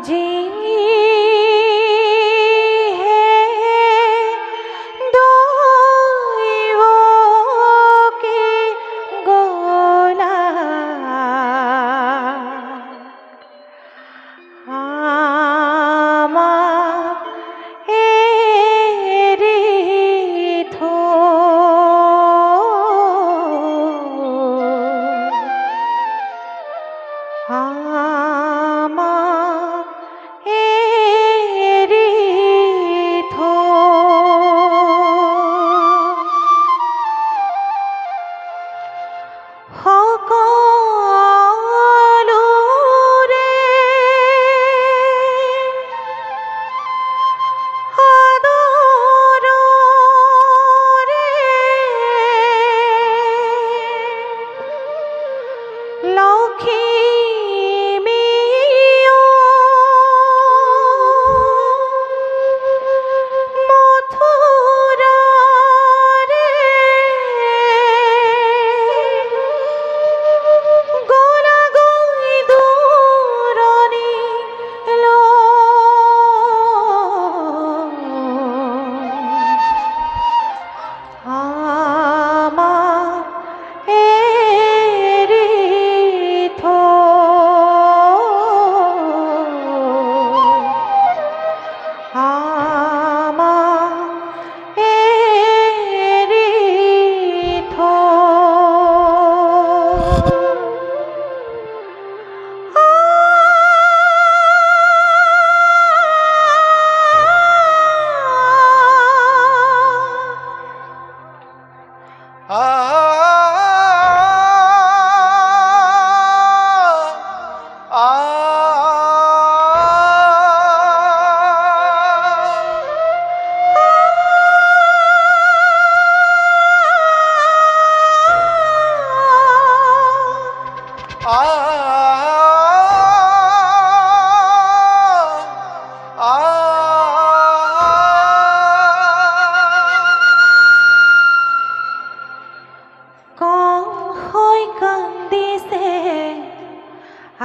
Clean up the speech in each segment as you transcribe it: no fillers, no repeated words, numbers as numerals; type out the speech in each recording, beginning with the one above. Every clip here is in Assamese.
আজি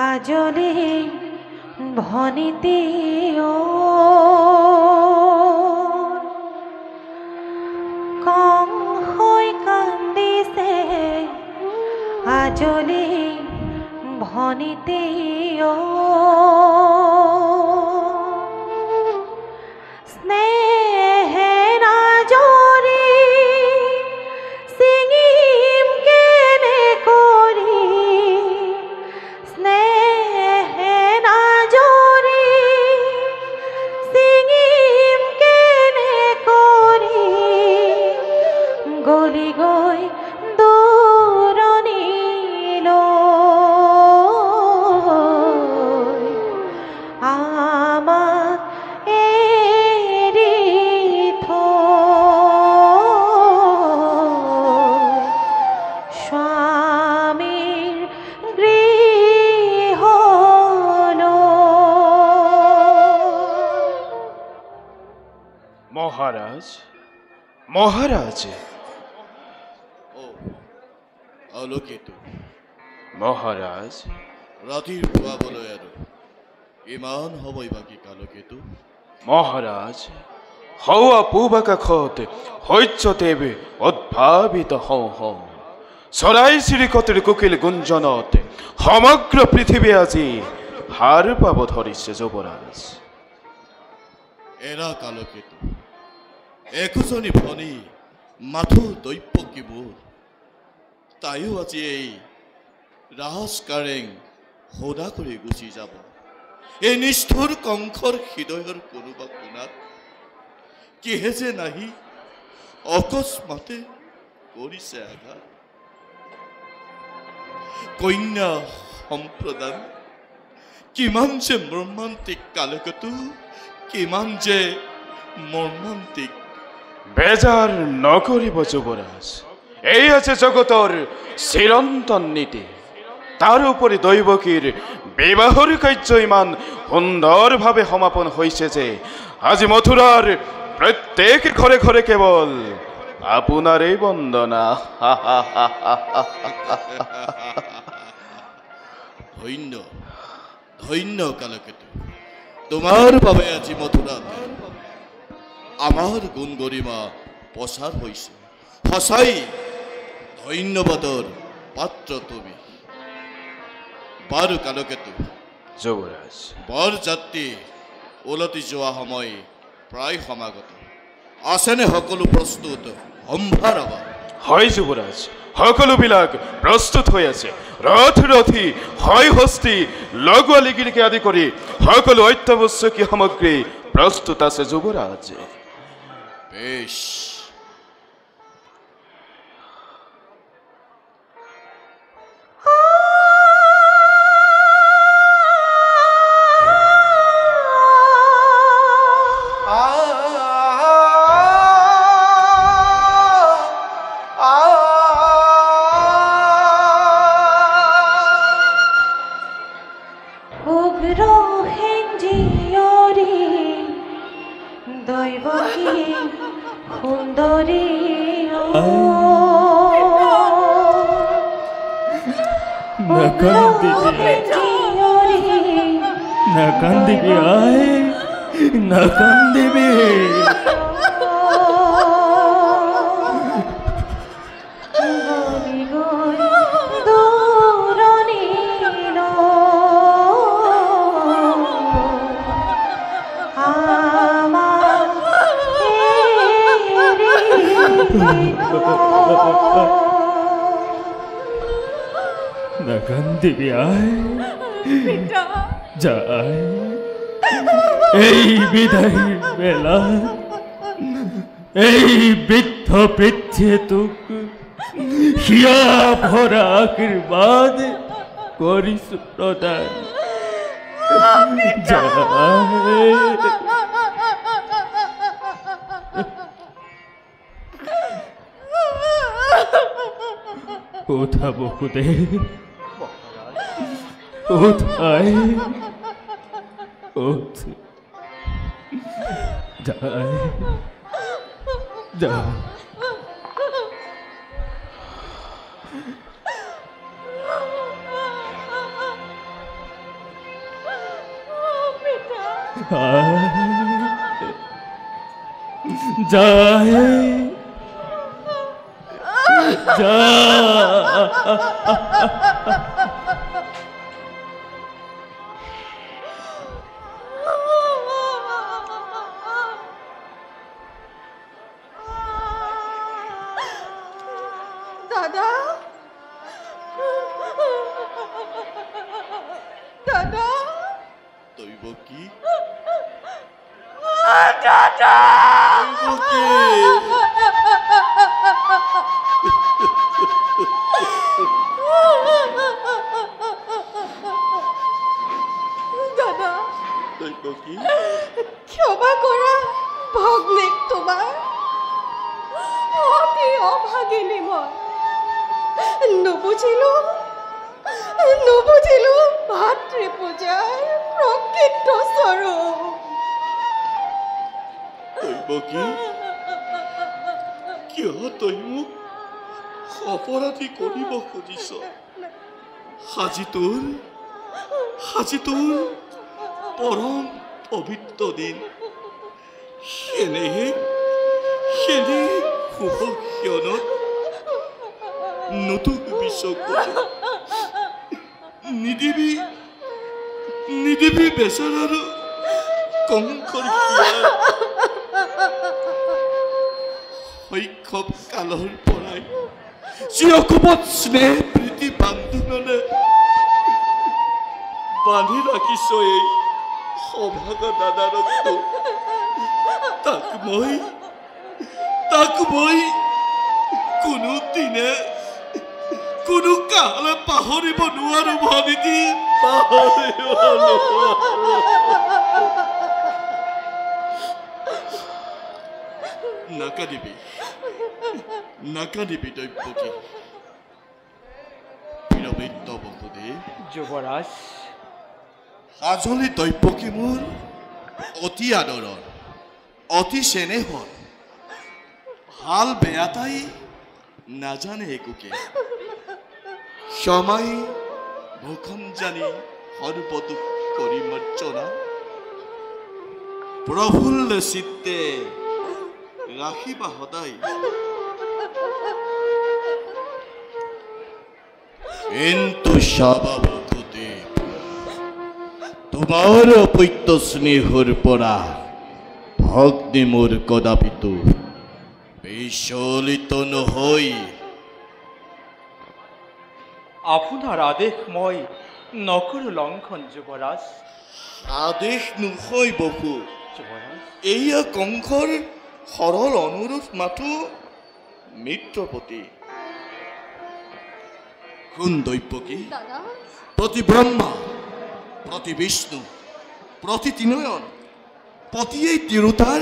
আজলে ভনিতে কম হৈ কান্দিছে আজলে ভনিতে গলি গৈ দূৰণিলৈ আমাক এৰি থৈ স্বামীৰ গৃহলৈ। মহাৰাজ মহাৰাজ আলোকিত মহাৰাজ ৰাতিৰ পুৱাবলৈ আৰু ইমান সময় বাকী কালকেতু মহাৰাজ হওয়া পূবাকাশত শস্যদেৱে উদ্ভাৱিত হওঁ হওঁ চৰাই চিৰিকটিৰ কোকিল গুঞ্জনত সমগ্ৰ পৃথিৱী আজি হাৰ পাব ধৰিছে যুৱৰাজ। এৰা কালকেতু একোজনী ভনী মাথো দৈপকীবোৰ তাইও আজি এই ৰাজ কাৰেং সদা কৰি গুচি যাব। এই নিষ্ঠুৰ কংসৰ হৃদয়ৰ কোনোবা কোণাত কিহে যে নাহি অকস্মাতে কৰিছে আঘাত। কন্যা সম্প্ৰদান কিমান যে মৰ্মান্তিক কালকেতু, কিমান যে মৰ্মান্তিক। বেজাৰ নকৰিব যুৱৰাজ, এই আছে জগতৰ চিৰন্তন নীতি। তাৰ উপৰি দৈৱকীৰ বিবাহৰ কাৰ্য ইমান সুন্দৰভাৱে সমাপন হৈছে যে আজি মথুৰাৰ প্ৰত্যেক ঘৰে ঘৰে কেৱল আপোনাৰেই বন্দনা। ধন্য ধন্য কালকেতু, তোমাৰ বাবে আজি মথুৰাত আমাৰ গুণ গৰিমা প্ৰচাৰ হৈছে সঁচাই ধন্যবাদৰ পাত্ৰ তুমি বাৰু কালকেতু যুৱৰাজ বৰ যাত্ৰী উলটি যোৱা সময় প্ৰায় সমাগত আছেনে সকলো প্ৰস্তুত সম্ভাৰ আৱা হয় যুৱৰাজ সকলোবিলাক প্ৰস্তুত হৈ আছে ৰথ ৰথী হয় হস্তি লগোৱা লিগিৰিকে আদি কৰি সকলো অত্যাৱশ্যকীয় সামগ্ৰী প্ৰস্তুত আছে যুৱৰাজ বেশ উগ্র হেঞ্জিয়রি দৈবকী সুন্দরী নাকান্দিবি আয় নাকান্দিবি নাকান্দিবি আয় যায় এই বিদায় বেলা এই বৃদ্ধ বৃদ্ধে তোক হিয়া ভরা আশীর্বাদ করিস প্রদান যায় ওঠা বহুদে ওঠায় ওঠ যায় যা যায় যা দাদা দাদা দৈবকী দাদা দাদা দৈবকী ক্ষমা করা ভগ্নিক তোমার অতি অভাগিনী মই নুবুঝিলো ভাতৃ পূজার প্রকৃত স্বরূপ দৈবকী কিয় তই মোক অপৰাধী কৰিব খুজিছ সাজি তোৰ পৰম পবিত্ৰ দিন সেনে শুভ ক্ষণত নতুন বিশ্বক নিদিবি বেচাৰাৰ কংকৰ শৈশৱ কালৰ পৰাই চিৰকুপত স্নেহ প্ৰীতি বান্ধোনেৰে বান্ধি ৰাখিছ এই সৌভাগ্য দাদাৰক তাক মই কোনোদিনে কোনো কালে পাহৰিব নোৱাৰো ভনীতি নাকাদিবি দৈবকী প্ৰিয়মিত্ৰ বসুদেৱ যুৱৰাজ কাজলী দৈবকী মোৰ অতি আদৰৰ অতি চেনেহৰ ভাল বেয়া তাই নাজানে একোকে ক্ষমাই ভূষণ জানি সৰ্বদুখ কৰি মৰ্যনা প্ৰফুল্ল চিত্তে ৰাখিবা সদায়। কিন্তু স্বভাৱতে তোমাৰ অপত্য স্নেহৰ পৰা ভগ্নী মোৰ কদাপিতো বিচলিত নহৈ। আপোনাৰ আদেশ মই নকৰো লংঘন যুৱৰাজ। আদেশ নহয় বহু, যুৱৰাজ এয়া কংসৰ সৰল অনুৰোধ মাথো মিত্ৰপতি। শুন দৈপকী, দাদা প্ৰতি ব্ৰহ্মা, প্ৰতি বিষ্ণু, প্ৰতি তিনয়ন পতিয়েই তিৰোতাৰ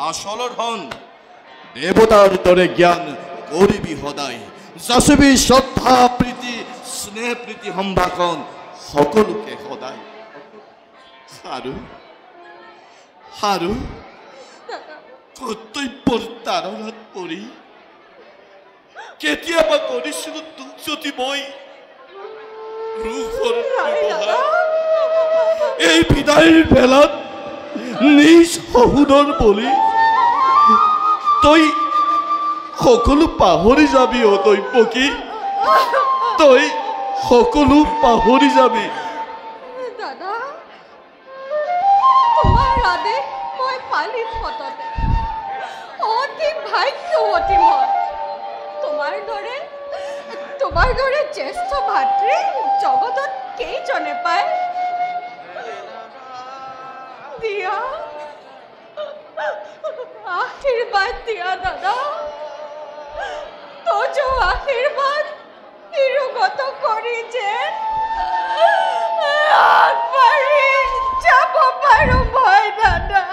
আচলৰ ধন। দেৱতাৰ দৰে জ্ঞান কৰিবি সদায়, যাচিবি শ্ৰদ্ধা প্ৰীতি স্নেহ প্ৰীতি সম্ভাষণ সকলোকে সদায়। আৰু কৰ্তব্যৰ তাৰণাত পৰি কেতিয়াবা কৰিছিলো তোক যদি মই ৰূপৰ ব্যৱহাৰ। এই বিদায়ৰ বেলাত নিজ শহুৰৰ বলি তই সকলো পাহৰি যাবি। অ দৈপকী, তই সকলো পাহৰি যাবি। দাদা তোমাৰ আদেশ মই পালিম সততে। অতি ভাগ্যৱতী মই। তোমাৰ দৰে জ্যেষ্ঠ ভাতৃ জগতত কেইজনে পায়। দিয়া আশীৰ্বাদ দিয়া দাদা। তোজ আশীৰ্বাদ নিৰুগত কৰি যে আগবাঢ়ি যাব পাৰো মই দাদা।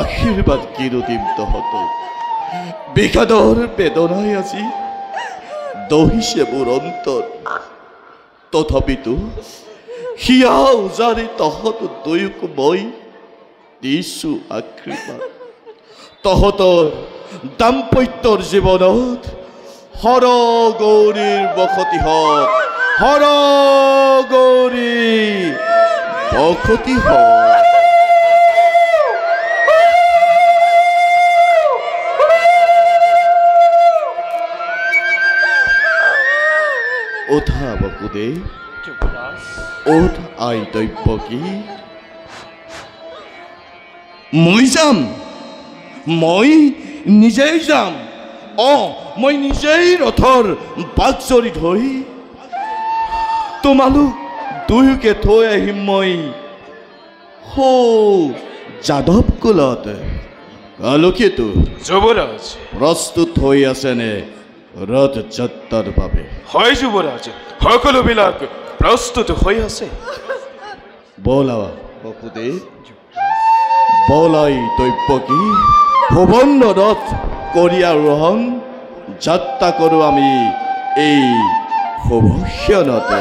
আশীৰ্বাদ কিনো দিম তহঁতক, বিষাদৰ বেদনাই আজি দহিছে মোৰ অন্তৰ। তথাপিতো হিয়া উজাৰি তহঁত দুয়োকো মই দিছো আশীৰ্বাদ। তহঁতৰ দাম্পত্যৰ জীৱনত হৰ গৌৰীৰ বসতি হওক, হৰ গৌৰী বসতি হওক। ওঠা বসুদেৱ, যুৱৰাজ ওঠ আই দৈপকী। মই যাম, মই নিজেই যাম। মই নিজেই ৰথৰ বাগজৰি ধৰি তোমালোক দুয়োকে থৈ আহিম মই যাদৱ কুলত। আলোকিত যুৱৰাজ, প্ৰস্তুত হৈ আছেনে ৰথ যাত্ৰাৰ বাবে? হয় যুৱৰাজ, সকলোবিলাক প্ৰস্তুত হৈ আছে। বলা বসুদেৱ, বলাই দৈপকী, ভুৱন ৰথ কৰি আৰোহণ যাত্ৰা কৰোঁ আমি এই শুভক্ষণতে।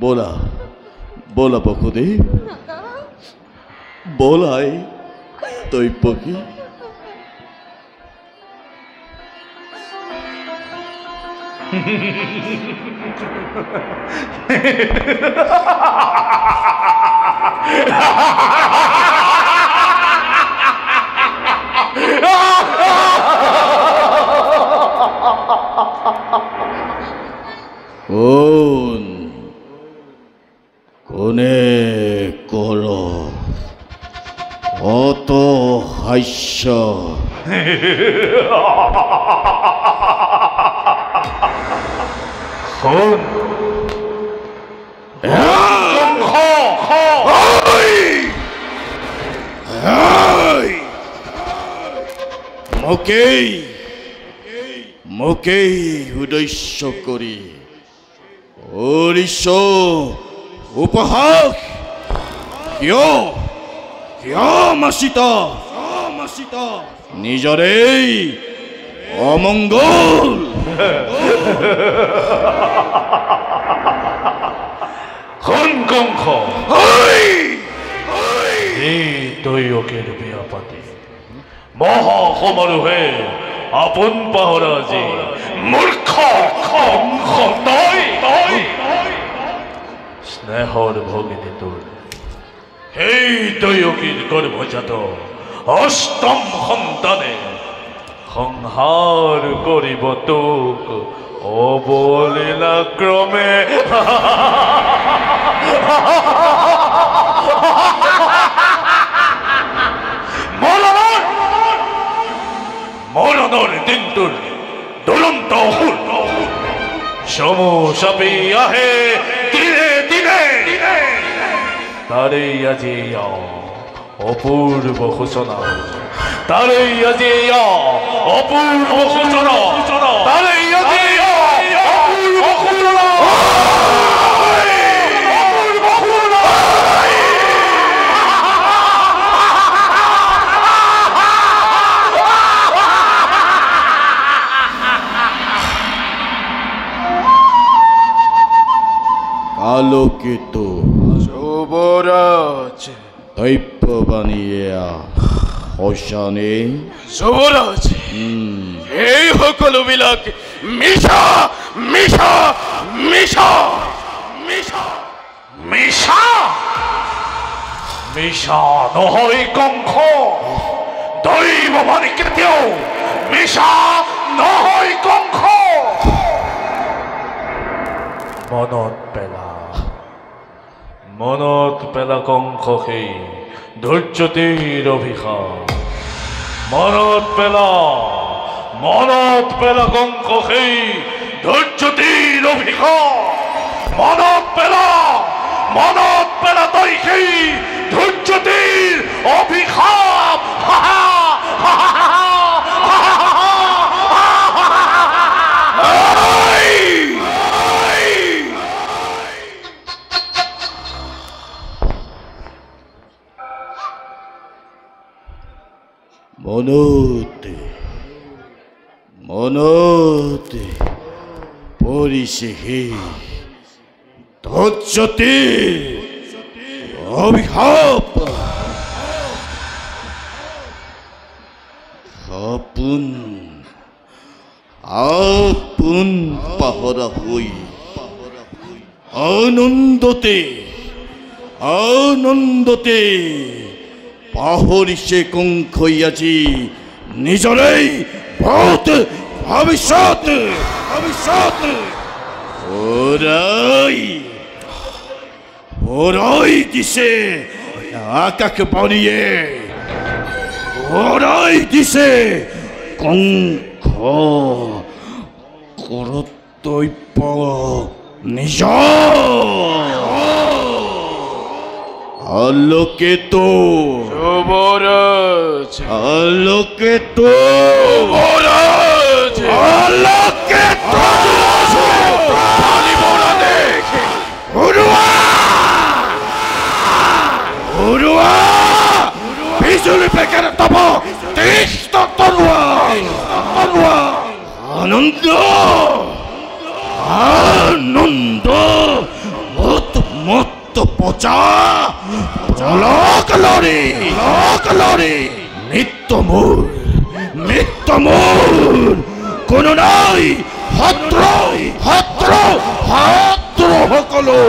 बोला बोला बसुदेव, बोलाई दैपकী। কোনে কৰ অত হাস্য? মোকেই উদ্দেশ্য কৰি অৰিছ উপহাস কিয় মাচিত নিজৰেই অমংগল কংখ এই দৈয়কেৰ বিয়া পাতি মহা সমাৰোহে আপোন পাহৰা যে মূৰ্খ তই স্নেহৰ ভগিনী তোৰ সেই দৈয়কীৰ গৰ্ভজাত অষ্টম সন্তানে সংহাৰ কৰিব তোক অবলীলাক্ৰমে মৰণৰ দিনটোৰ দুৰন্ত সুৰ চমু চাপি আহে দিনে দিনে তাৰেই আজি অপূৰ্ব সূচনা তাৰেই আজি অপূৰ্ব সূচনা তাৰেই আজি অপূৰ্ব সূচনা আলোকিতো যুবরাজ দৈত্যবাণীয়া শশানে যুবরাজ এই সকলোবিলাক মিছা মিছা মিছা মিছা মিছা মিছা নহয় কংস দৈৱবাণী কেতিয়াও মিছা নহয় কংস মনত পেলা কংস সেই ধৈৰ্যতীৰ অভিশাপ মনত পেলা কংস সেই ধৈৰ্যতীৰ অভিশাপ মনত পেলা তই সেই ধৈৰ্যতীৰ অভিশাপ মনতে পৰিছে সেই ধৈৰ্যতীৰ অভিশাপ আপোন পাহৰা হৈ আনন্দতে পাহৰিছে কংসই আজি নিজৰেই ভৱিষ্যত ওৰাই দিছে আকাশবাণীয়ে ওৰাই দিছে কংস কৰ্তব্য নিজৰ আলোকিতো যুবৰাজ আলোকিতো যুবৰাজ আলোকিতো উৰুৱা বিজুলী পেকেৰে তব তীক্ষ্ণ তৰোৱাল আনন্দ মত পচা লকলৰি নিত্য মোৰ কোনো নাই শত্ৰু সকলো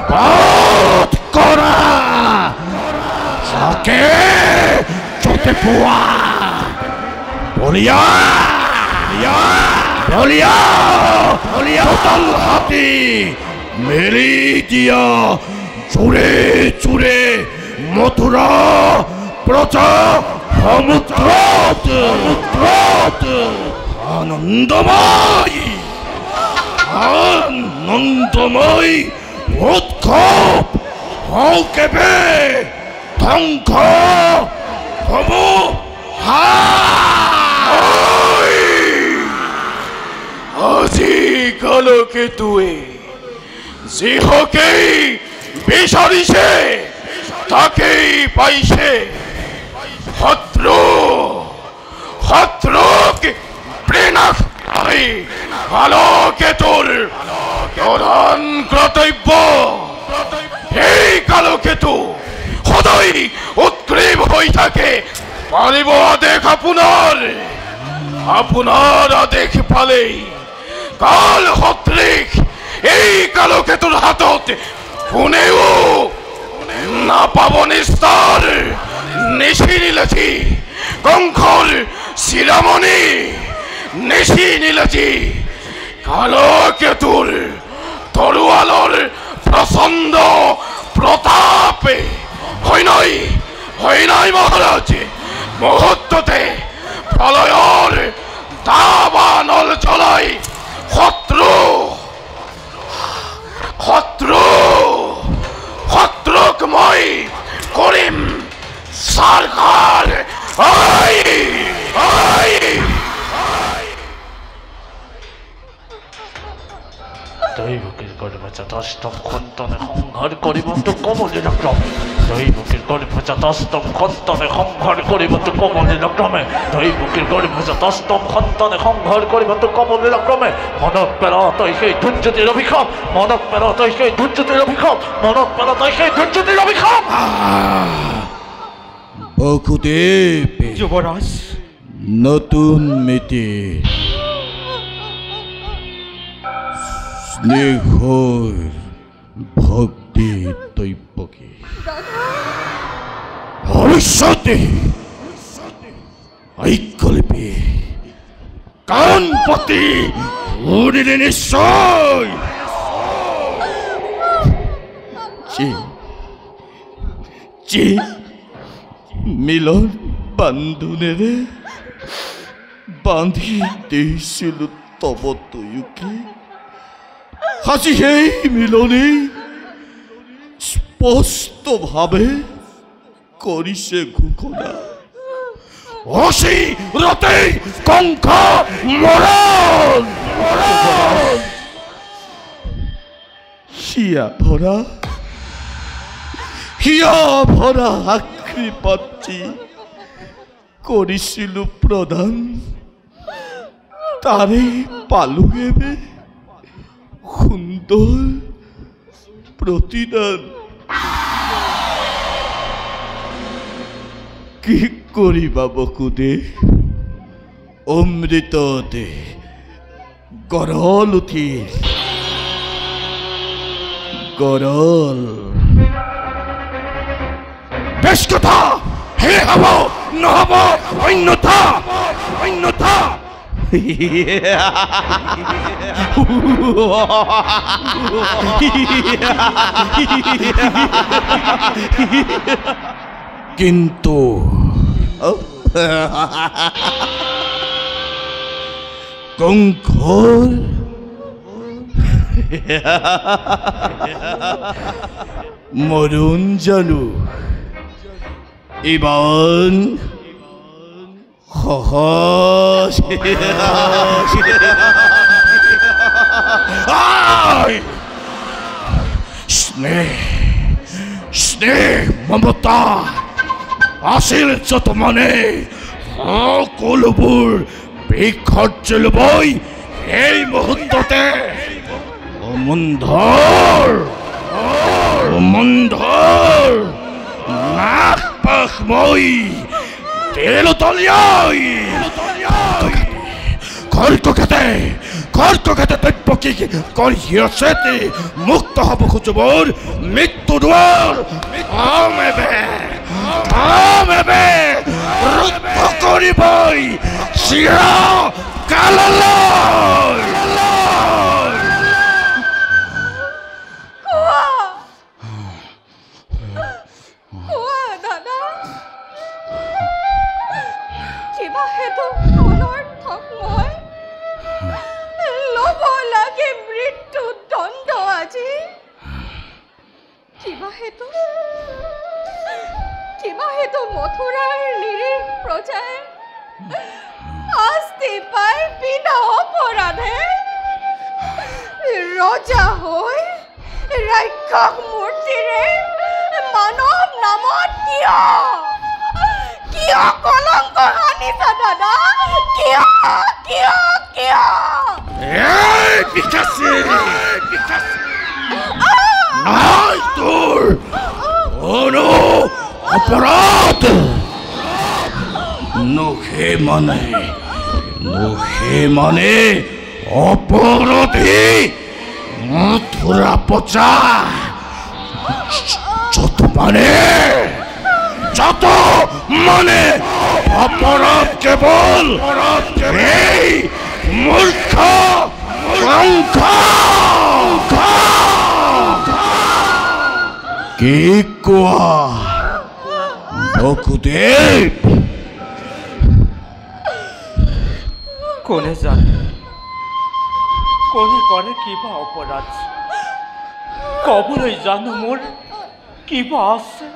বধ কৰা যাকে য'তে পোৱা বলিয়া হাতী মেলি দিয়া জোৰে মথুৰা প্ৰজা সমুদ্ৰত আনন্দময় উৎসৱ কেবে ধ্বংস হ'ব আজি কালকেতুৱে যিহকেই বিচাৰিছে তাকেই পাইছে। শত্ৰুক বিনাশ কৰি কালকেতুৰ প্ৰধান কৰ্তব্য। এই কালকেতু সদায় উদ্গ্ৰীৱ হৈ থাকে। পাৰিব আদেশ আপোনাৰ আদেশ পালেই কাল সদৃশ এই কালকেতুৰ হাতত কোনেও নাপাব নিস্তাৰ। নিশিনিলজি কংসৰ শিৰামণি নিশিনিলজি কালকেতুৰ তৰোৱালৰ প্ৰচণ্ড প্ৰতাপে হয় নাই মহাৰাজ। মুহূৰ্ততে প্ৰলয়ৰ দাবানল জ্বলাই শত্ৰুক মই কৰিম সাৰখাৰ। দৈবকীর গর্ভজাতস্তম খন্তনে সংহার করিবন্তু কমলিলক্রমে। দৈবকীর গর্ভজাতস্তম খন্তনে সংহার করিবন্তু কমলিলক্রমে। দৈবকীর গর্ভজাতস্তম খন্তনে সংহার করিবন্তু কমলিলক্রমে। মনত পেরা তই সেই ধূর্যতির অভিশাপ। মনত পেরা তই সেই ধূর্যতির অভিশাপ। মনত পেরা তই সেই ধূর্যতির অভিশাপ। বসুদেৱ যুবৰাজ, নতুন মিতি স্নেহৰ ভক্তি দৈবকী ভৱিষ্যতে ঐক্যলিপি কাণ পাতি উৰিলে নিশ্চয়। যি মিলন বান্ধোনেৰে বান্ধি দিছিলোঁ তব তয়ুকে, আজি সেই মিলনেই স্পষ্টভাৱে কৰিছে ঘোষণা। অচিৰতে কংস মৰণ। হিয়া ভৰা আশীৰ্বাদী কৰিছিলোঁ প্ৰদান, তাৰে পালোগে সুন্দৰ প্ৰতিদান। কি কৰিবা বসুদেৱ, অমৃততে গৰল উঠিল গৰল। বেশ কথা, হে হব নহব অন্যথা। কিন্তু কংসৰ মৰণ জানো ইমান সহজ? স্নেহ মমতা আছিল যত মানে সকলোবোৰ বিসৰ্জন লৈ এই মুহূৰ্ততে মন্ধৰ নাক পাখ মই তেলতলিয়াই খড়ককেতে দৈবকী কৰি হিৰচেতি মুক্ত হ'ব খুজুবৰ মৃত্যু দুৱাৰ ৰুদ্ধ কৰিবই চিৰ কাললৈ। দাদা, কিবা হেতু অনৰ্থক মই ল'ব লাগে মৃত্যু দণ্ড আজি। কিবা হেতু মথুৰাৰ নিৰীহ প্ৰজায় শাস্তি পায় বিনা অপৰাধে ৰজা হৈ ৰাক্ষস মূৰ্তিৰে মানৱ নামত কিয় কলংক সানিছা দাদা? কিয় কিয় কিয়? নাই তোৰ কোনো অপৰাধ নোহে মানে অপৰাধী মথুৰা পচা যত মানে অপৰাধ কেবল এই মূৰ্খ কি কোৱা বসুদেৱ? কোনে জানে কোনে কৰে কিবা অপৰাধ? কবলৈ জানো মোৰ কিবা আছে,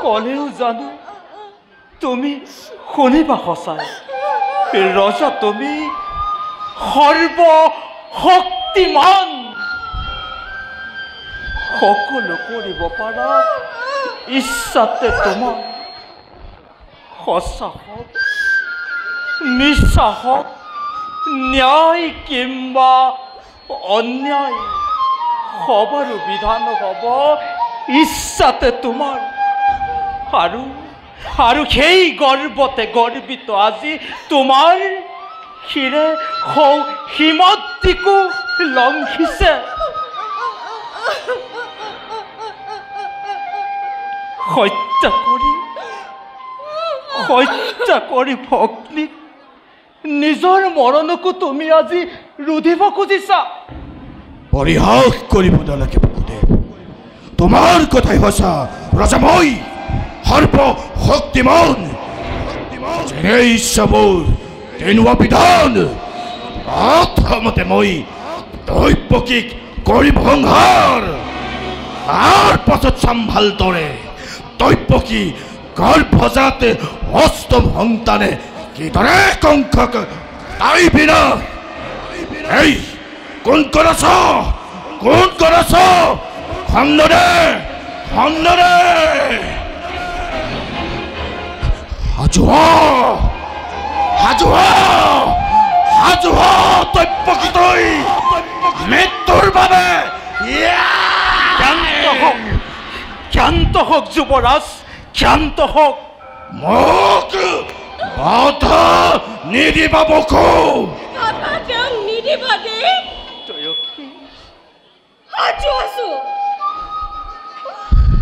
কলেও জানো তুমি শুনিবা সঁচাই। ৰজা তুমি সৰ্বশক্তিমান, সকলো কৰিব পাৰা ইচ্ছাতে তোমাৰ সঁচা হওক মিছা হওক ন্যায় কিংবা অন্যায় সবাৰো বিধান হ'ব ইচ্ছাতে তোমাৰ। আৰু সেই গৰ্বতে গৰ্বিত আজি তোমাৰ শিৰে সীমান্তিকো লংঘিছে। হত্যা কৰি ভগ্নীক নিজৰ মৰণকো তুমি আজি ৰুধিব খুজিছা। পৰিহাস কৰিব নালাগে বসুদেৱ, তোমাৰ কথাই সঁচা। ৰজা মই সৰ্বশক্তিমান, যেনে ইচ্ছা মোৰ তেনোৱা বিধান। প্ৰথমতে মই দৈৱকীক কৰিব সংহাৰ, তাৰ পাছত চাম ভালদৰে দৈৱকী গৰ্ভজাত অষ্টম সন্তানে কিদৰে কংসক তাই বিনা। এই কোন কৰাছ খণ্ডৰে হাজোৱা দৈৱকী তই মৃত্যুৰ বাবে। ক্ষান্ত হওক যুৱৰাজ, ক্ষান্ত হওক। মোক বাধা নিদিবা বসু। নিদিবা দেই,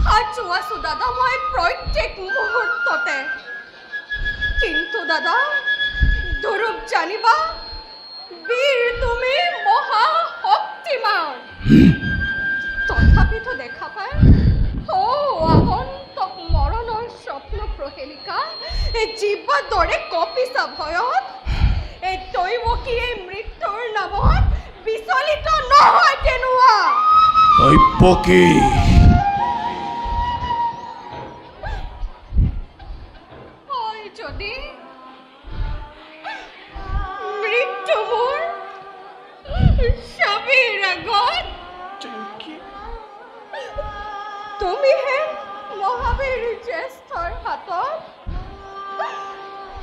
সাজু আছো দাদা মই প্ৰত্যেক মুহূৰ্ততে। কিন্তু দাদা দুৰূপ জানিবা, বীৰ তুমি মহাশক্তিমান। তথাপিতো দেখা পায় আগন্তক মৰণৰ স্বপ্ন প্ৰহেলিকা জীৱাৰ দৰে কপিছা ভয়ত এই দৈৱকীয়ে মৃত্যুৰ নামত বিচলিত নহয় তেনোৱা। দৈৱকী যদি মৃত্যু মোৰ ছবিৰ আগত, তুমিহে মহাবীৰ জ্যেষ্ঠৰ হাতত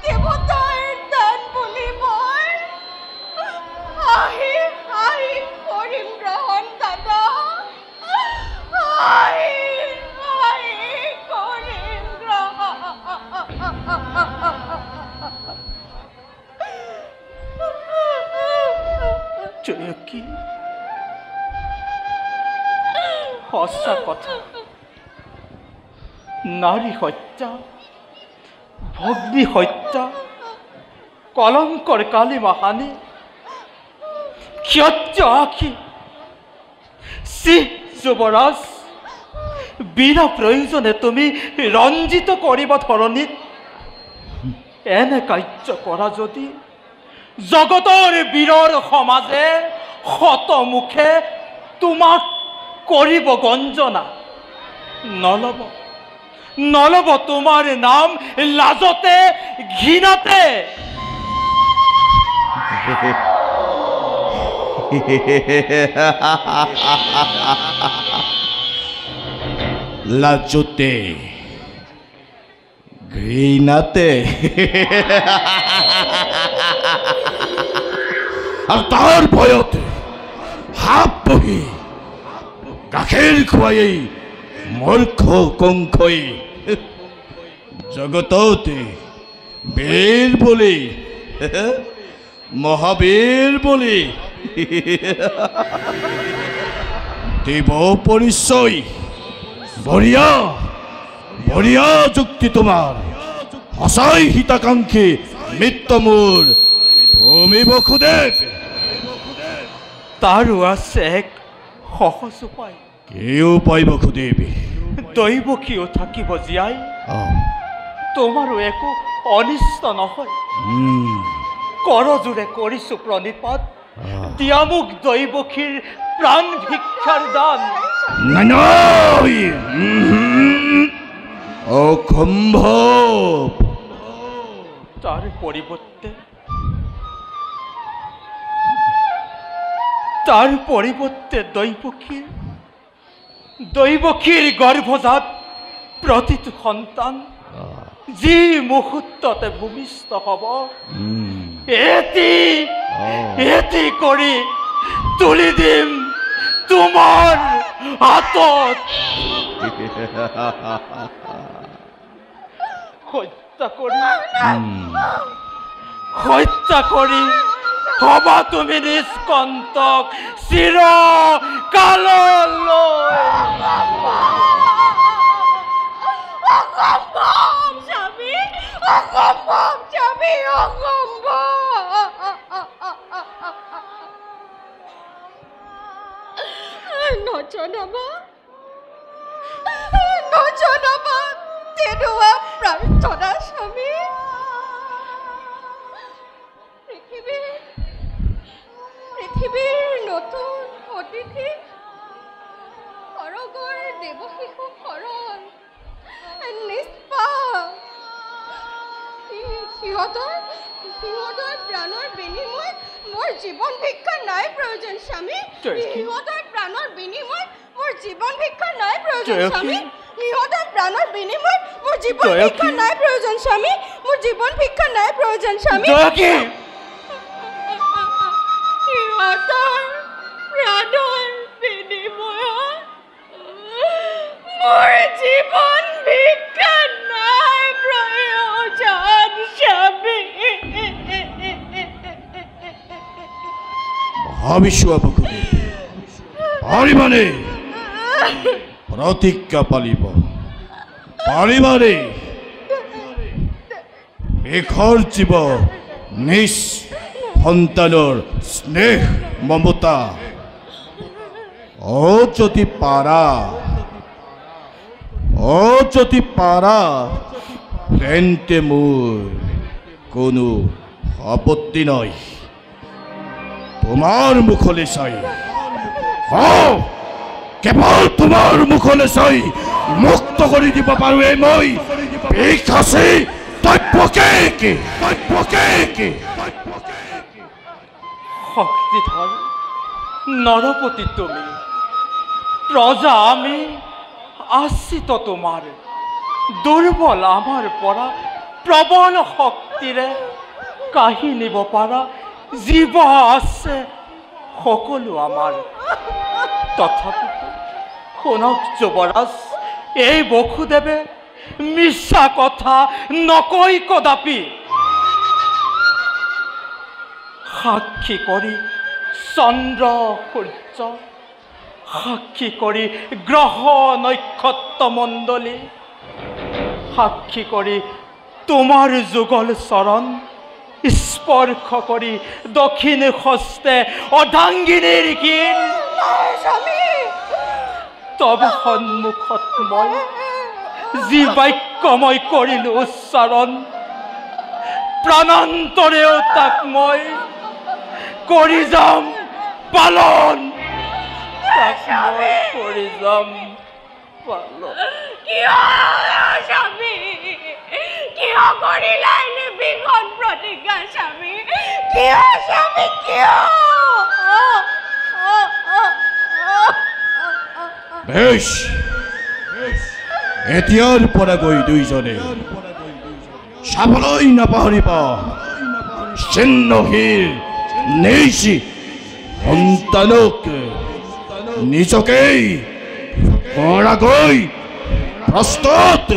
দেৱতাৰ দান বুলি মই আহি কৰিম গ্ৰহণ দাদা, আহি কৰিম গ্ৰহণ। জয়কী, সঁচা কথা, নাৰী হত্যা, ভগ্নী হত্যা, কলংকৰ কালিমা হানি, ক্ষত্ৰিয় আখি। যুৱৰাজ, বিনা প্ৰয়োজনে তুমি ৰঞ্জিত কৰিব ধৰণীত এনে কাৰ্য কৰা যদি জগতৰ বীৰৰ সমাজে শতমুখে তোমাক কৰিব গঞ্জনা নলব নলব তোমাৰ নাম লাজতে ঘৃণাতে লাজতে ঘৃণাতে আৰু তাৰ ভয়তে হাত বহি গাখীৰ খুৱাই মূৰ্খ কংখই জগততে বীৰ বুলি মহাবীৰ বুলি দিব পৰিচয় বঢ়িয়া বঢ়িয়া যুক্তি তোমাৰ সঁচাই হিতাকাংক্ষী মিত্ৰ মোৰ ভূমি বসুদেৱ তাৰো আছে এক সহজ উপায় কি উপায় বসুদেৱী দৈৱকীও থাকিব জীয়াই তোমাৰো একো অনিষ্ট নহয় কৰজোৰে কৰিছো প্ৰণিপাত দিয়া মোক দৈৱকীৰ প্ৰাণ ভিক্ষাৰ দান অসম্ভৱ তাৰ পৰিৱৰ্তে দৈৱকীৰ গৰ্ভজাত প্ৰতিটো সন্তান যি মুহূৰ্ততে ভূমিষ্ঠ হ'ব এটি কৰি তুলি দিম তোমাৰ হাতত হত্যা কৰি হবা তুমি নিষ্কন্তক চিৰ কাললৈ নজনাবা তেনেকুৱা প্ৰাৰ্থনা স্বামী পৃথিৱীৰ নতুন অতিথি সৰগৰ দেৱশিশু শৰণ নিষ্পাপ সিহঁতৰ প্ৰাণৰ বিনিময়ত মোৰ জীৱন ভিক্ষা নাই প্ৰয়োজন স্বামী সিহঁতৰ প্ৰাণৰ বিনিময়ত মোৰ জীৱন ভিক্ষা নাই প্ৰয়োজন স্বামী সিহঁতৰ প্ৰাণৰ বিনিময়ত মোৰ জীৱন ভিক্ষা নাই প্ৰয়োজন স্বামী মোৰ জীৱন ভিক্ষা নাই প্ৰয়োজন স্বামী সিহঁতৰ প্ৰাণৰ বিনিময়ত মোৰ জীৱন ভিক্ষা নাই প্ৰয়োজন স্বামী মহাবিশ্ব বসুদেৱ পাৰিবানে প্ৰতিজ্ঞা পালিব পাৰিবানে বিষৰ জীৱ নিজ সন্তানৰ স্নেহ মমতা যদি পাৰা তেন্তে মোৰ কোনো আপত্তি নাই তোমাৰ মুখলৈ চাই কেৱল তোমাৰ মুখলৈ চাই মুক্ত কৰি দিব পাৰোঁ মই বিকাশী শক্তিধৰ নৰপতি তুমি প্ৰজা আমি আশ্ৰিত তোমাৰ দুৰ্বল আমাৰ পৰা প্ৰবল শক্তিৰে কাঢ়ি নিব পাৰা জীৱ আছে সকলো আমাৰ তথাপিতো শুনক যুৱৰাজ এই বসুদেৱে মিছা কথা নকয় কদাপি সাক্ষী কৰি চন্দ্ৰ সূৰ্য সাক্ষী কৰি গ্ৰহ নক্ষত্ৰ মণ্ডলী সাক্ষী কৰি তোমাৰ যুগল চৰণ স্পৰ্শ কৰি দক্ষিণ হস্তে অৰ্ধাংগিনীৰ গীত তব সন্মুখত মই যি বাক্য মই কৰিলো উচ্চাৰণ প্ৰাণান্তৰেও তাক মই কৰি যাম পালন তাক মই কৰি যাম পালক। কিয় স্বামী, কিয় কৰিলা এনে বিকট প্ৰতিজ্ঞা স্বামী? কিয় স্বামী, কিয়? বেশ, এতিয়াৰ পৰা গৈ দুইজনে চাবলৈ নাপাহৰিবা চিহ্নহীন নেইছি সন্তানক নিজকেই কৰাকৈ প্ৰস্তুত।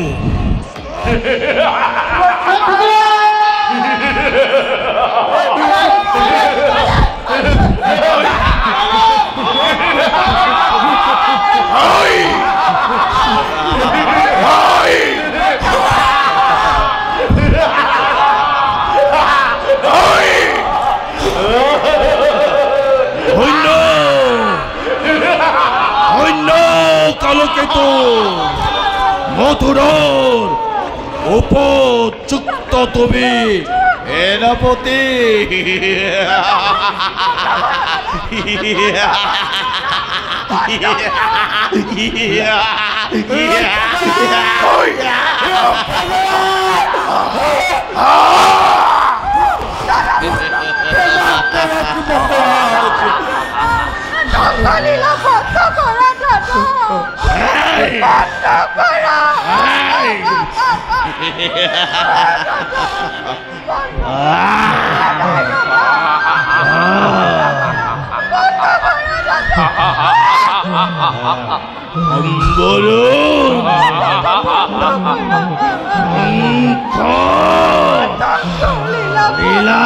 কালকেতু মথুৰৰ উপযুক্ত তুমি সেনাপতি। লীলা বন্ধ কৰা দাদা, বন্ধ কৰা। লীলা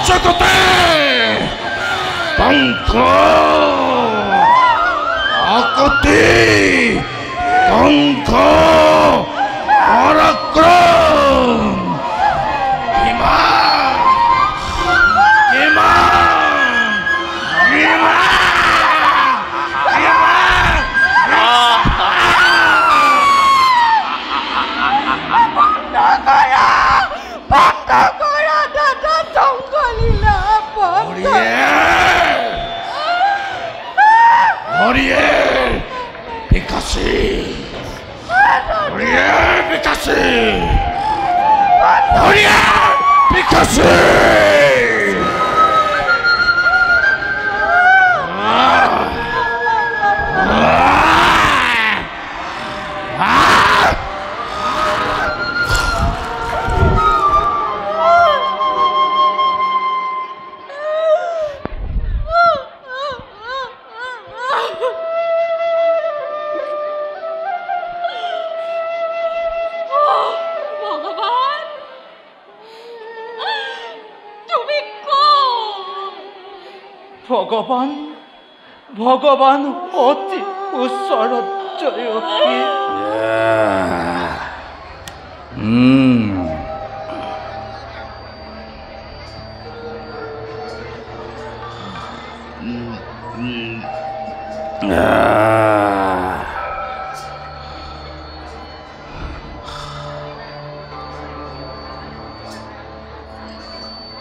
জগতে পঙ্খ আকতি পঙ্খ পৰাক্ৰম ইমান ইমান ইমান বন্ধ কৰা দাদা, ধ্বংসলীলা বন্ধ। Oriel Picasso Oriel Picasso Oriel Picasso ভগৱান, তুমি কোন? ভগৱান, ভগৱান অতি ওচৰত জয়কী।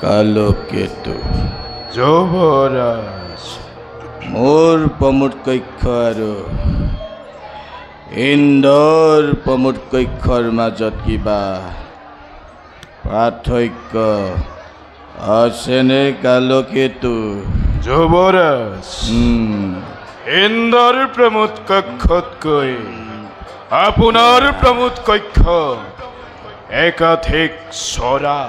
কালকেতু যুৱৰাজ, মোৰ প্ৰমোদ কক্ষ আৰু ইন্দ্ৰৰ প্ৰমোদ কক্ষৰ মাজত কিবা পাৰ্থক্য আছেনে কালকেতু? যুৱৰাজ, ইন্দ্ৰৰ প্ৰমোদ কক্ষতকৈ আপোনাৰ প্ৰমোদ কক্ষ একাধিক চৰা।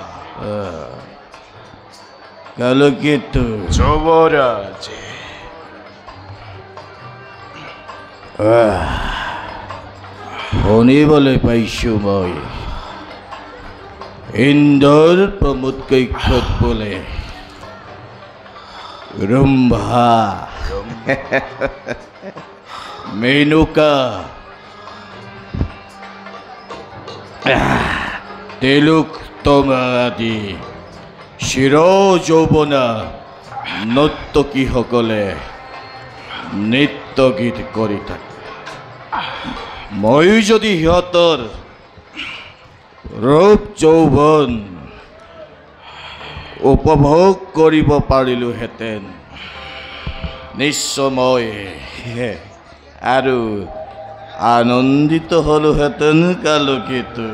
কালকেতু যুৱৰাজ, শুনিবলৈ পাইছোঁ মই ইন্দ্ৰৰ প্ৰমোদ কক্ষত বোলে ৰম্ভা মেনকা তেলোক্তমা আদি চিৰ যৌৱনা নৰ্তকীসকলে নৃত্য গীত কৰি থাকে। ময়ো যদি সিহঁতৰ ৰূপ যৌৱন উপভোগ কৰিব পাৰিলোহেঁতেন নিশ্চয় মই আৰু আনন্দিত হলোহেঁতেন কালকেতু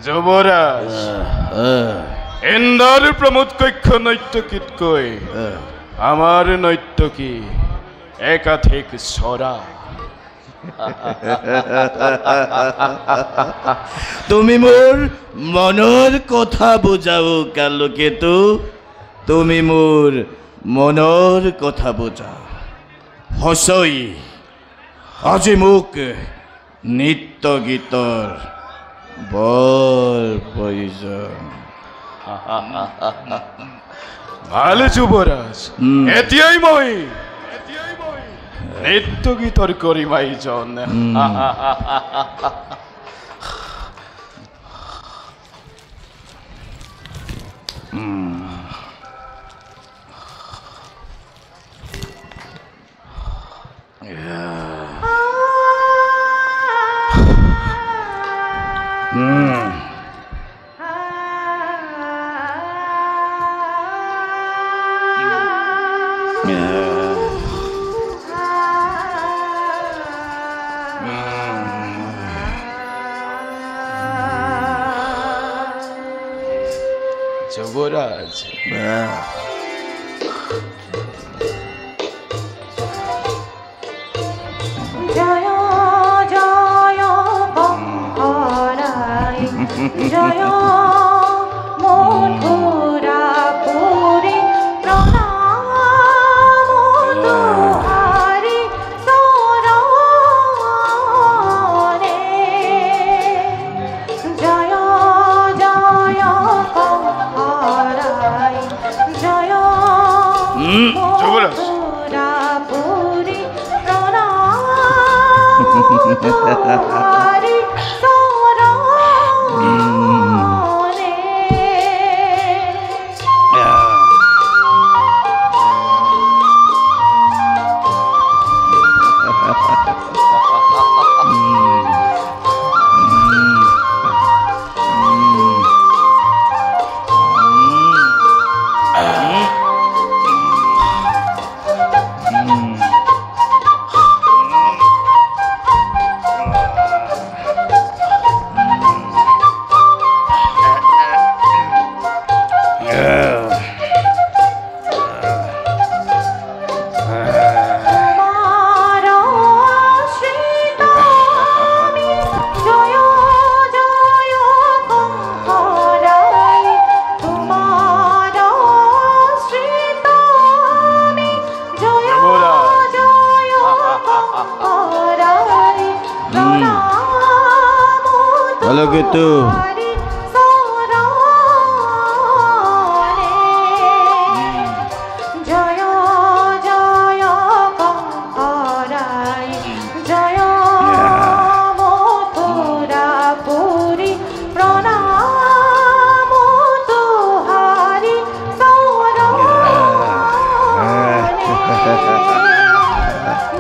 যুৱৰাজ ইন্দ্ৰৰ প্ৰমোদ কক্ষ নৃত্যকীতকৈ আমাৰ নৃত্যকী একাধিক চৰা তুমি মোৰ মনৰ কথা বুজাও কালকেতু তুমি মোৰ মনৰ কথা বুজা সঁচই আজি মোক নৃত্য গীতৰ বৰ প্ৰয়োজন ভাল যুৱৰাজ এতিয়াই মই নৃত্য গীতৰ কৰিমাইজন যুৱৰাজ জয় জয় বহৰাই জয় মথুৰাপুৰী প্ৰণাম তোহাৰি চৰণে জয় জয় বহৰাই জয় যুৱৰাজ মথুৰাপুৰী প্ৰণাম তোহাৰি কালকেতু জয় জয় কংকৰাই জয় মথুৰাপুৰী প্ৰণাম তোহাৰি চৰণে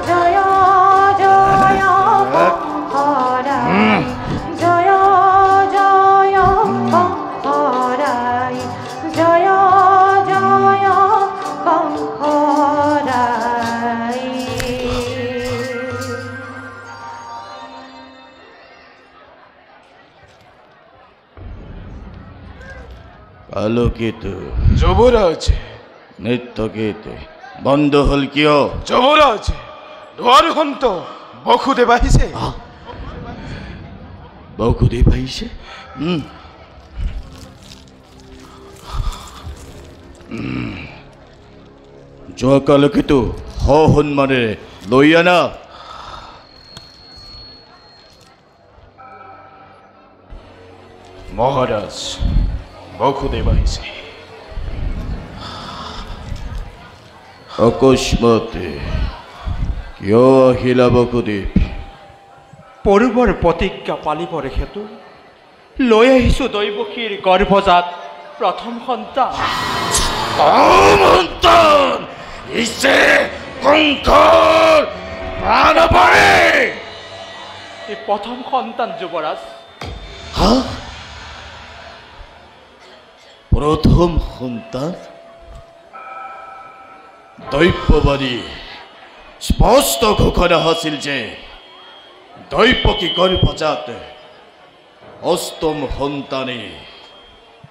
জয় জয় কংকৰাই জয় জয় কংকৰাই জয় জয় কংকৰাই কালকেতু যুৱৰাজ নৃত্য গীত বন্ধ হল কিয় যুৱৰাজ দুৱাৰখন্ত বসুদেৱ আহিছে বসুদেৱ আহিছে যোৱা কালকেতু সন্মানেৰে লৈ আনা মহাৰাজ বসুদেৱ আহিছে অকস্মাতে কিয় আহিলা বসুদেৱ পূৰ্বৰ প্ৰতিজ্ঞা পালিবৰ হেতু লৈ আহিছোঁ দৈৱকীৰ গৰ্ভজাত প্ৰথম সন্তান এই প্ৰথম সন্তান যুৱৰাজ প্ৰথম সন্তান দৈপবাণী স্পষ্ট ঘোষণা আছিল যে দৈপকী গৰ্ভজাত অষ্টম সন্তানে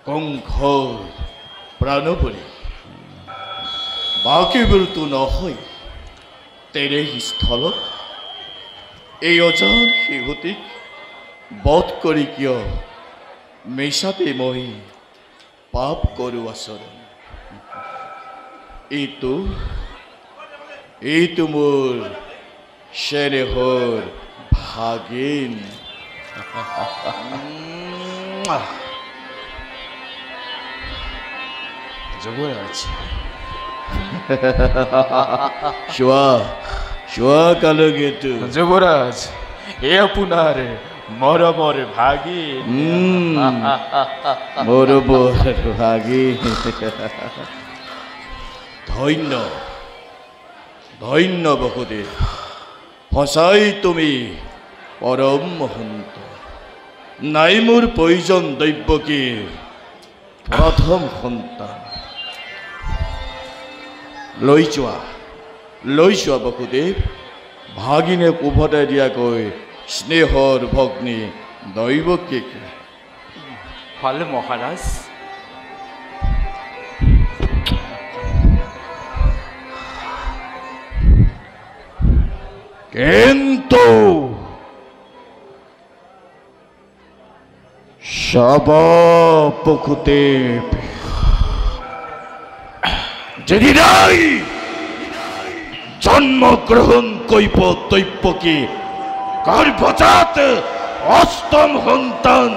কংসৰ প্ৰাণবলী বাকীবোৰতো নহয় তেনে স্থলত এই অজান শিশুটিক বধ কৰি কিয় মিছাতে মই পাপ কৰোঁ আচৰণ এইটো মোৰ চেনেহৰ ভাগিন যুৱৰাজ চোৱা কালগেটো যুৱৰাজ এ আপোনাৰ মৰমৰ ভাগিন মৰমৰ ভাগিন ধন্য ধন্য বহুদেৱ সঁচাই তুমি পৰম মহন্ত নাই মোৰ প্ৰয়োজন দৈৱকীৰ প্ৰথম সন্তান লৈ যোৱা বসুদেৱ ভাগিনে উভতাই দিয়াকৈ স্নেহৰ ভগ্নী দৈৱকীক ভাল মহাৰাজ কিন্তু বসুদেৱ যেদিনাই জন্মগ্ৰহণ কইব দৈপকী গৰ্ভজাত অষ্টম সন্তান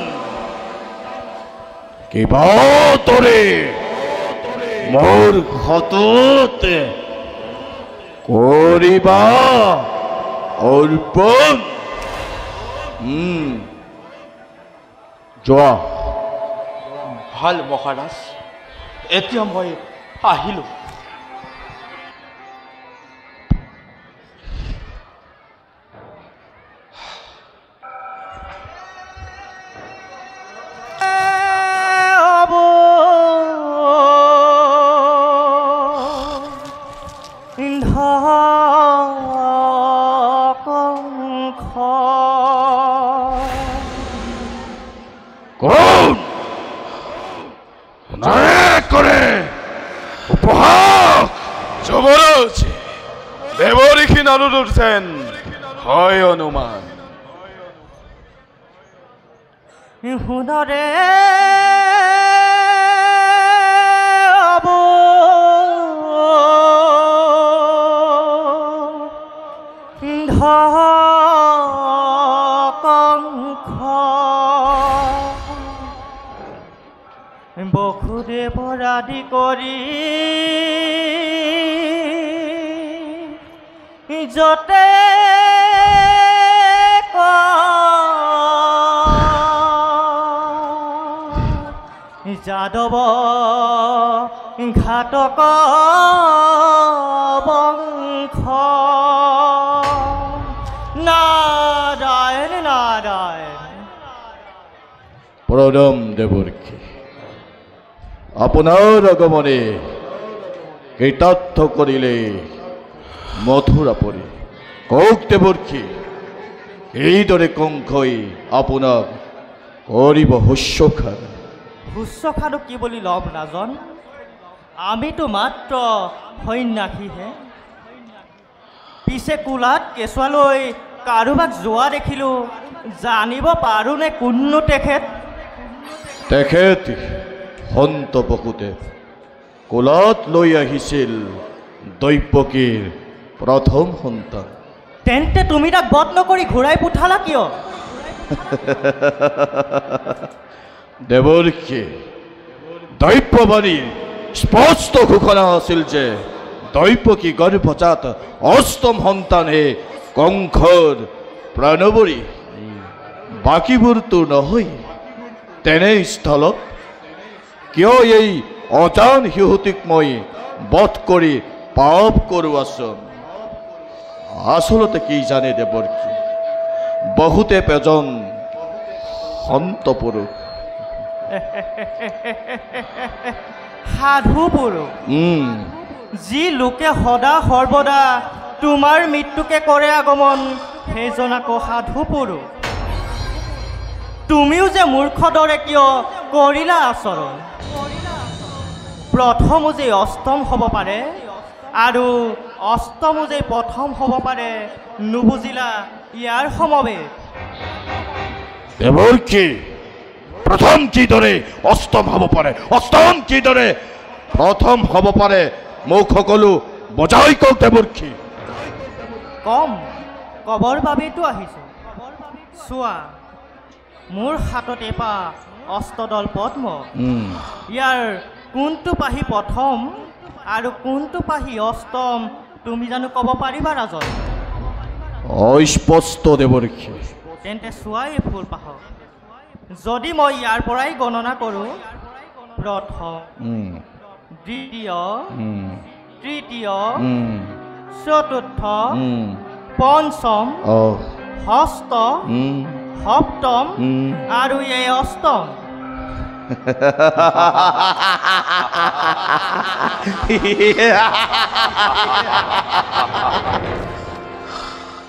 কিবা তোৰে মোৰ হতত কৰিবা অৰ্পণ যোৱা ভাল মহাৰাজ এতিয়া মই আহিলোঁ যুৱৰাজ দেৱঋষি নাৰদৰ যেন হয় অনুমান হুদৰে বসুদেৱৰ আদি কৰি যতে যাদৱ ঘাতক বংশ নাৰায়ণ নাৰায়ণ প্ৰণম দেৱৰ্ষি আপোনাৰ আগমনে কৃতাৰ্থ কৰিলে মথুৰা পৰি কওক দেৱৰ্ষি এইদৰে কংসই আপোনাক কৰিব শুশ্ৰূষাটো কি বুলি ল'ম ৰাজন আমিতো মাত্ৰ সন্যাসীহে পিছে কোলাত কেঁচুৱালৈ কাৰোবাক যোৱা দেখিলোঁ জানিব পাৰোঁনে কোননো তেখেত সন্ত বসুদেৱ কোলাত লৈ আহিছিল দৈপকীৰ প্ৰথম সন্তান তেন্তে তুমি তাক বধ নকৰি ঘূৰাই পঠালা কিয় দেৱৰ্ষি দৈপবাণীৰ স্পষ্ট ঘোষণা আছিল যে দৈপকী গৰ্ভজাত অষ্টম সন্তানহে কংসৰ প্ৰাণবৰী বাকীবোৰতো নহয় তেনে স্থলত কিয় এই অজান শিশুটিক মই বধ কৰি পাপ কৰোঁ আচলতে কি জানে দেৱৰ্ষি বহুতে এজন সন্ত পুৰুষ সাধু পুৰুষ যি লোকে সদা সৰ্বদা তোমাৰ মৃত্যুকে কৰে আগমন সেইজন আকৌ সাধু পুৰুষ তুমিও যে মূৰ্খ দৰে কিয় কৰিলা আচৰণ প্ৰথমো যে অষ্টম হ'ব পাৰে আৰু অষ্টমো যে প্ৰথম হ'ব পাৰে নুবুজিলা ইয়াৰ সমবেত দেৱৰ্ষি প্ৰথম কিদৰে অষ্টম হ'ব পাৰে অষ্টম কিদৰে প্ৰথম হ'ব পাৰে মোক সকলো বজাই কওক দেৱৰ্ষি কম কবৰ বাবেতো আহিছোঁ চোৱা মোৰ হাতত এপা অষ্টদল পদ্ম ইয়াৰ কোনটো পাহি প্ৰথম আৰু কোনটো পাহি অষ্টম তুমি জানো ক'ব পাৰিবা ৰাজন অস্পষ্ট দেৱৰ্ষি তেন্তে চোৱা এই ফুল পাহক যদি মই ইয়াৰ পৰাই গণনা কৰোঁ প্ৰথম দ্বিতীয় তৃতীয় চতুৰ্থ পঞ্চম ষষ্ঠ সপ্তম আৰু এই অষ্টম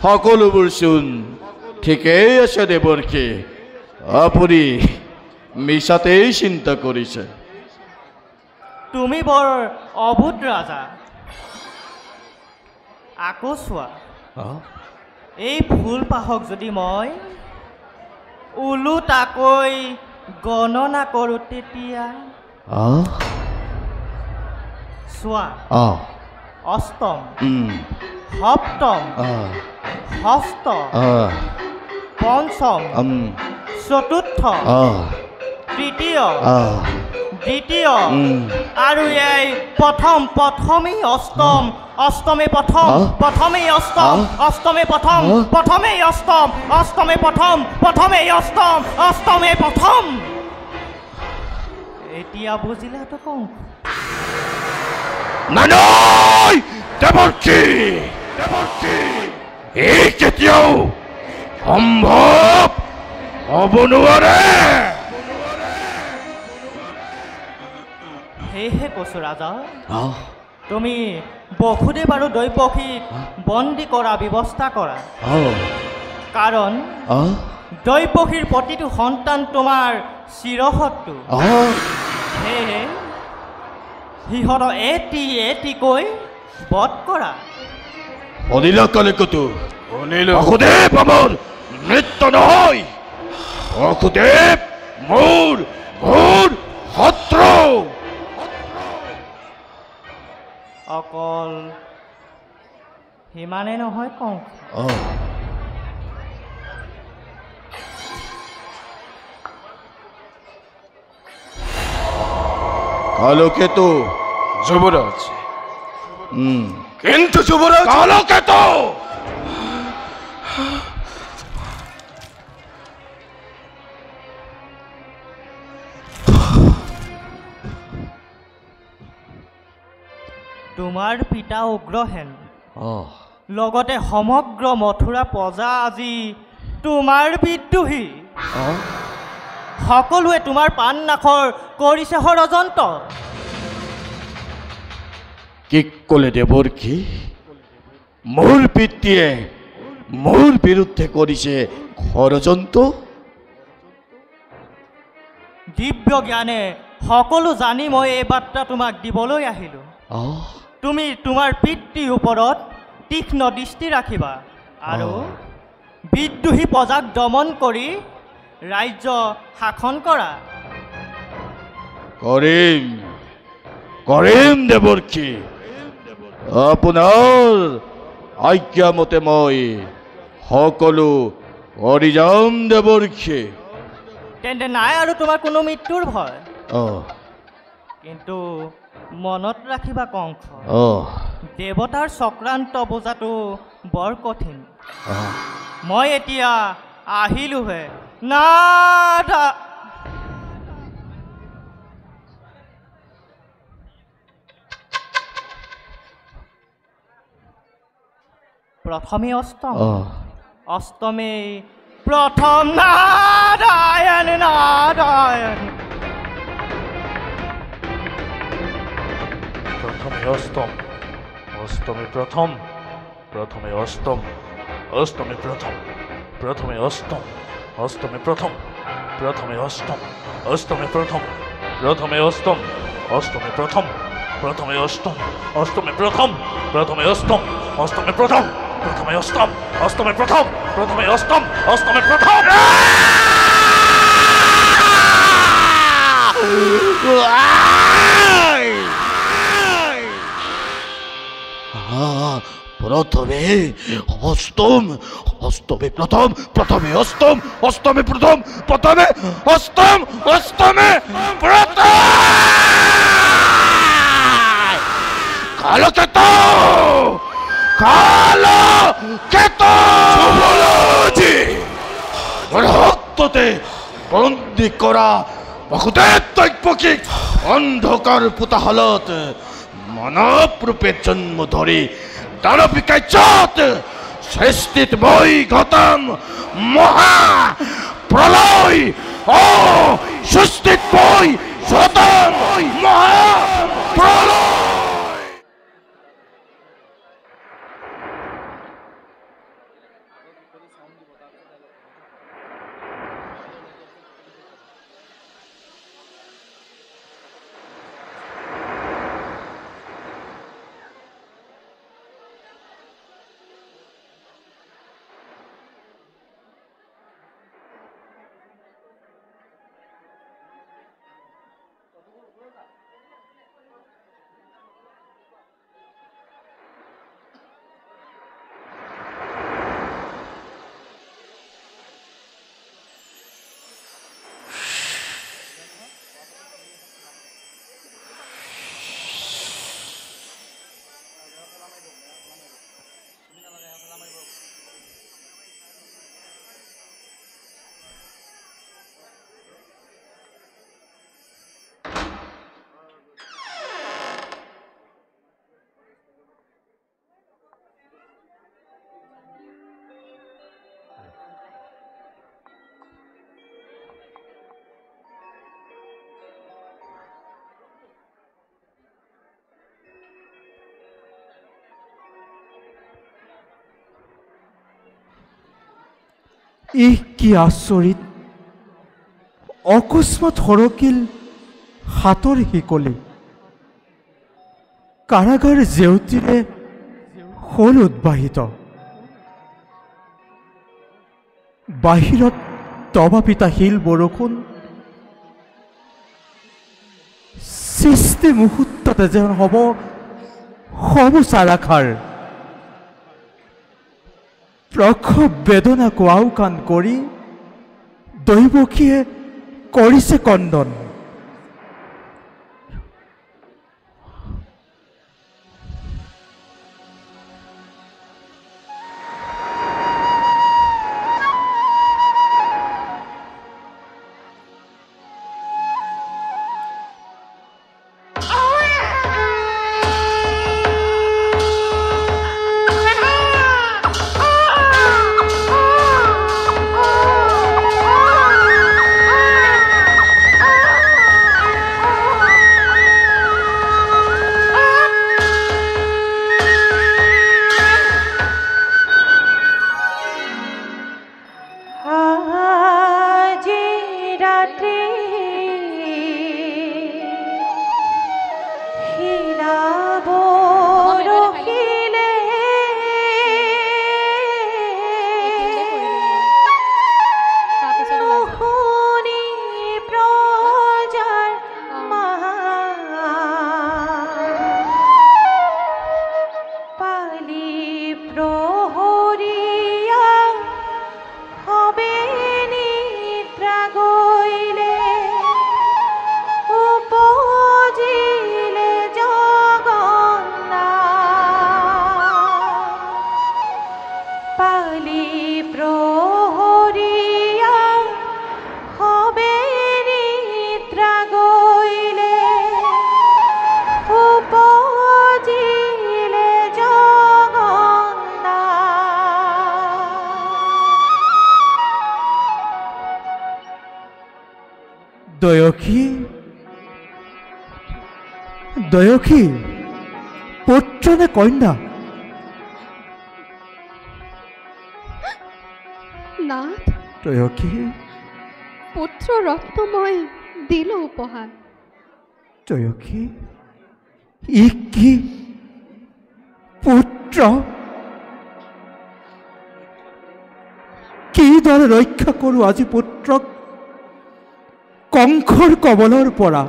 সকলোবোৰ চোন ঠিকেই আছে দেৱৰ্ষি আপুনি মিছাতেই চিন্তা কৰিছে তুমি বৰ অবুধ ৰাজা আকৌ চোৱা এই ফুল পাহক যদি মই ওলোটাকৈ গণনা কৰোঁ তেতিয়া চোৱা অষ্টম সপ্তম ষষ্ঠ পঞ্চম চতুৰ্থ তৃতীয় দ্বিতীয় আৰু এই প্ৰথমেই অষ্টম অষ্টমে প্ৰথম প্ৰথমেই অষ্টম অষ্টমে প্ৰথম প্ৰথমেই অষ্টম অষ্টমে প্ৰথম প্ৰথমেই অষ্টম অষ্টমে প্ৰথম এতিয়া বুজিলাতো কওঁ নাই দেৱৰ্ষি এই কেতিয়াও সম্ভৱ হ'ব নোৱাৰে সেয়েহে কৈছোঁ ৰাজা তুমি বসুদেৱ আৰু দৈৱকীক বন্দী কৰা ব্যৱস্থা কৰা কাৰণ দৈৱকীৰ প্ৰতিটো সন্তান তোমাৰ চিৰশত্ৰু সেয়েহে সিহঁতক এটিকৈ বধ কৰা অনিলাকালেকতো বসুদেৱ আমাৰ মৃত্যু নহয় বসুদেৱ মোৰ ঘোৰ শত্ৰু অকল সিমানে নহয় কওঁ কালকেতু যুবৰাজ কিন্তু যুবৰাজ কালকেতু তোমাৰ পিতা উগ্ৰসেন লগতে সমগ্ৰ মথুৰা প্ৰজা আজি তোমাৰ বিদ্ৰোহী সকলোৱে তোমাৰ পাণ নাখৰ কৰিছে ষড়যন্ত্ৰ কি ক'লে দেৱৰ্ষি মোৰ পিতৃয়ে মোৰ বিৰুদ্ধে কৰিছে ষড়যন্ত্ৰ দিব্য জ্ঞানে সকলো জানি মই এই বাৰ্তা তোমাক দিবলৈ আহিলোঁ তুমি তোমাৰ পিতৃৰ ওপৰত তীক্ষ্ণ দৃষ্টি ৰাখিবা আৰু বিদ্ৰোহী প্ৰজাক দমন কৰি ৰাজ্য শাসন কৰা কৰিম দেৱৰ্ষি আপোনাৰ আজ্ঞামতে মই সকলো কৰি যাম দেৱৰ্ষি তেন্তে নাই আৰু তোমাৰ কোনো মৃত্যুৰ ভয় কিন্তু মনত ৰাখিবা কংস দেৱতাৰ চক্ৰান্ত বুজাটো বৰ কঠিন মই এতিয়া আহিলোহে নাদা প্ৰথমে অষ্টম অষ্টমে প্ৰথম নাৰায়ণ নাৰায়ণ অষ্টম অষ্টমী প্রথম প্রথমে অষ্টম অষ্টমী প্রথম প্রথমে অষ্টম অষ্টমী প্রথম প্রথমে অষ্টম অষ্টমী প্রথম প্রথমে অষ্টম অষ্টমী প্রথম প্রথমে অষ্টম অষ্টমী প্রথম প্রথমে অষ্টম অষ্টমী প্রথম প্রথমে অষ্টম অষ্টমী প্রথম প্রথমে অষ্টম অষ্টমী প্রথম প্রথমে অষ্টম অষ্টমে প্রথম প্রথমে অষ্টম অষ্টমে প্রথম প্রথমে অষ্টম অষ্টমে প্রথম কালো কেত কালো কেত রক্ততে বন্দি করা বহুদের দৈবকিক অন্ধকার পুতাহলত মানব রূপের জন্ম ধরে দানবিকায় চাঁদ সৃষ্টিত বই ঘটাম মহা প্রলয় ও সৃষ্টিত বই ঘটাম মহা প্রলয়। কি আচৰিত অকস্মাৎ সৰকিল হাতৰ শিকলি কাৰাগাৰ জেউতিৰে হ'ল উদ্বাহিত বাহিৰত তবাপিতা শিল বৰষুণ সৃষ্টি মুহূৰ্ততে যেন হ'ব চাৰাখাৰ প্ৰখৰ বেদনাক আওকাণ কৰি দৈবকীয়ে কৰিছে কন্দন দয়কী পুত্ৰ নে কন্যা? নাথ, তয়কি, পুত্ৰ ৰত্ন মই দিলো উপহাৰ। তয়কি, ই কি পুত্ৰ? কিদৰে ৰক্ষা কৰোঁ আজি পুত্ৰক কংসৰ কবলৰ পৰা?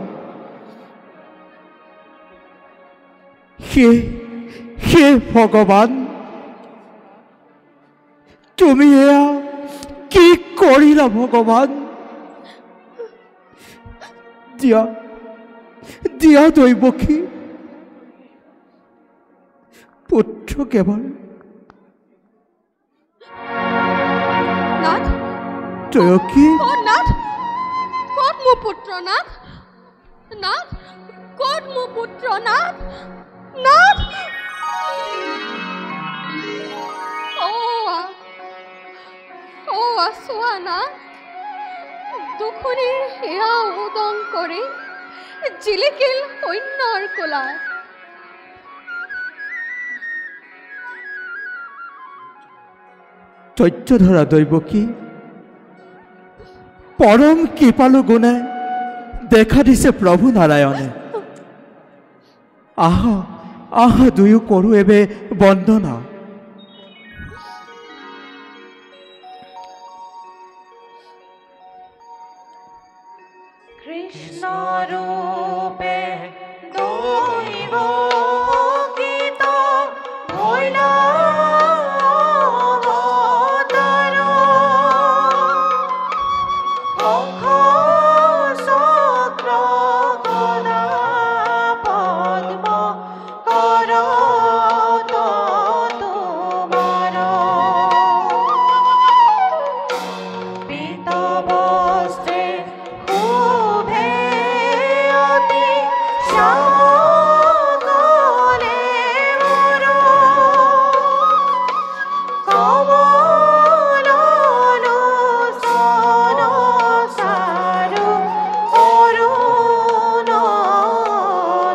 হে ভগৱান, তুমি এয়া কি কৰিলা ভগৱান? দিয়া দৈৱকী, পুত্ৰ কেৱল। নাথ, তয়কি, নাথ, ক'ত মোৰ পুত্ৰ? নাথ, নাথ, ক'ত মোৰ পুত্ৰ? নাথ, নাথ, চোৱা নাথ, দুখনিৰ সেয়া উদং কৰি জিলিকিল সৈন্যৰ কোলাত। ধৈৰ্য ধৰা দৈৱকী, পৰম কৃপালু গুণে দেখা দিছে প্ৰভু নাৰায়ণে। আহা দুয়ো কৰোঁ এবে বন্দনা। কৃষ্ণ রূপে দৈব গীত হইল অবতার, শঙ্খ চক্র গদা পদ্ম কর তোমার, পীত বস্ত্রে শোভে অতি সকলে মোর, কমল লোচন চারু অরুণ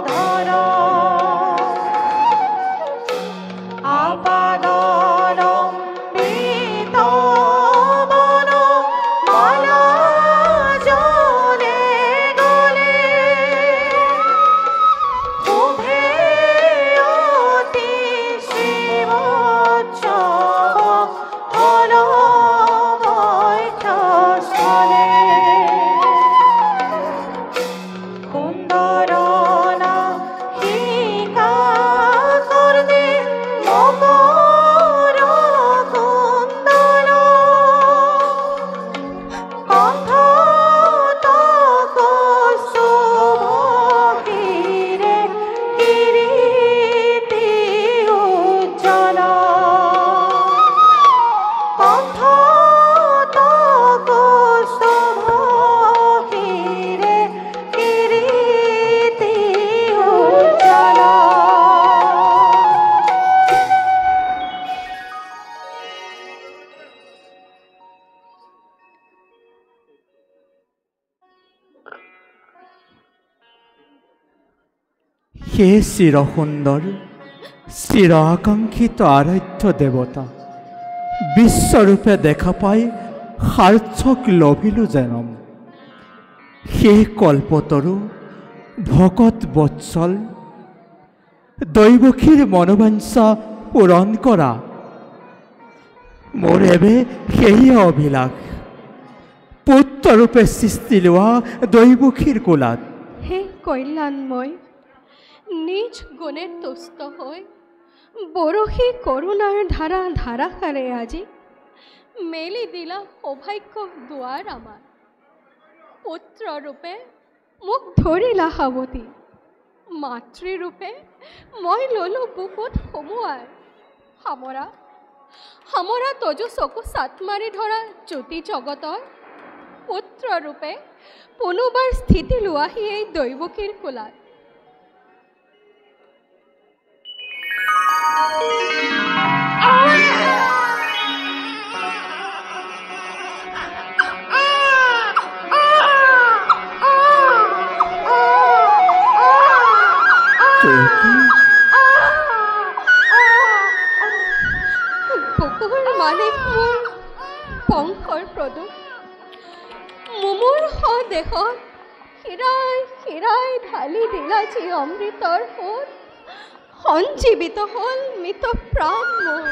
ধর, আপাদলম্বিত বন মালা জলে গলে, শোভে অতি শ্রীবৎসব ফল বৈঠস্থলে, সুন্দর নাহিকা কর্ণে মকর কুণ্ডল, কণ্ঠ তক শুভহীরে কিরীটি উজ্জ্বল, কণ্ঠ তক শুভহীরে কিরীটি উজ্জ্বল। হে চিৰ সুন্দৰ, চিৰ আকাংক্ষিত আৰাধ্য দেৱতা, বিশ্বৰূপে দেখা পাই সাৰ্থক লভিলো জনম। হে কল্পতৰু, ভকত বৎসল, দৈৱকীৰ মনোবাঞ্ছা পূৰণ কৰা। মোৰ এবে সেয়ে অভিলাষ, পুত্ৰৰূপে সৃষ্টি লোৱা দৈৱকীৰ কোলাত। হে কল্যাণময়, নিজ গুণে তুষ্ট হৈ বৰশী কৰোণাৰ ধাৰাসাৰে আজি মেলি দিলা সৌভাগ্য দুৱাৰ আমাৰ। পুত্ৰৰূপে মোক ধৰিলা সাৱটি, মাতৃৰূপে মই ললো বুকুত সোমোৱাৰ। সামৰা তজু চকু চাট মাৰি ধৰা জ্যোতি জগতৰ, পুত্ৰৰূপে পুনৰবাৰ স্থিতি লোৱাহি এই দৈৱকীৰ কোলাত। দেশত শিৰাই শিৰাই ঢালি দিলাজি অমৃতৰ সোণ সঞ্জীৱিত হ'ল মৃত প্ৰাণ মোৰ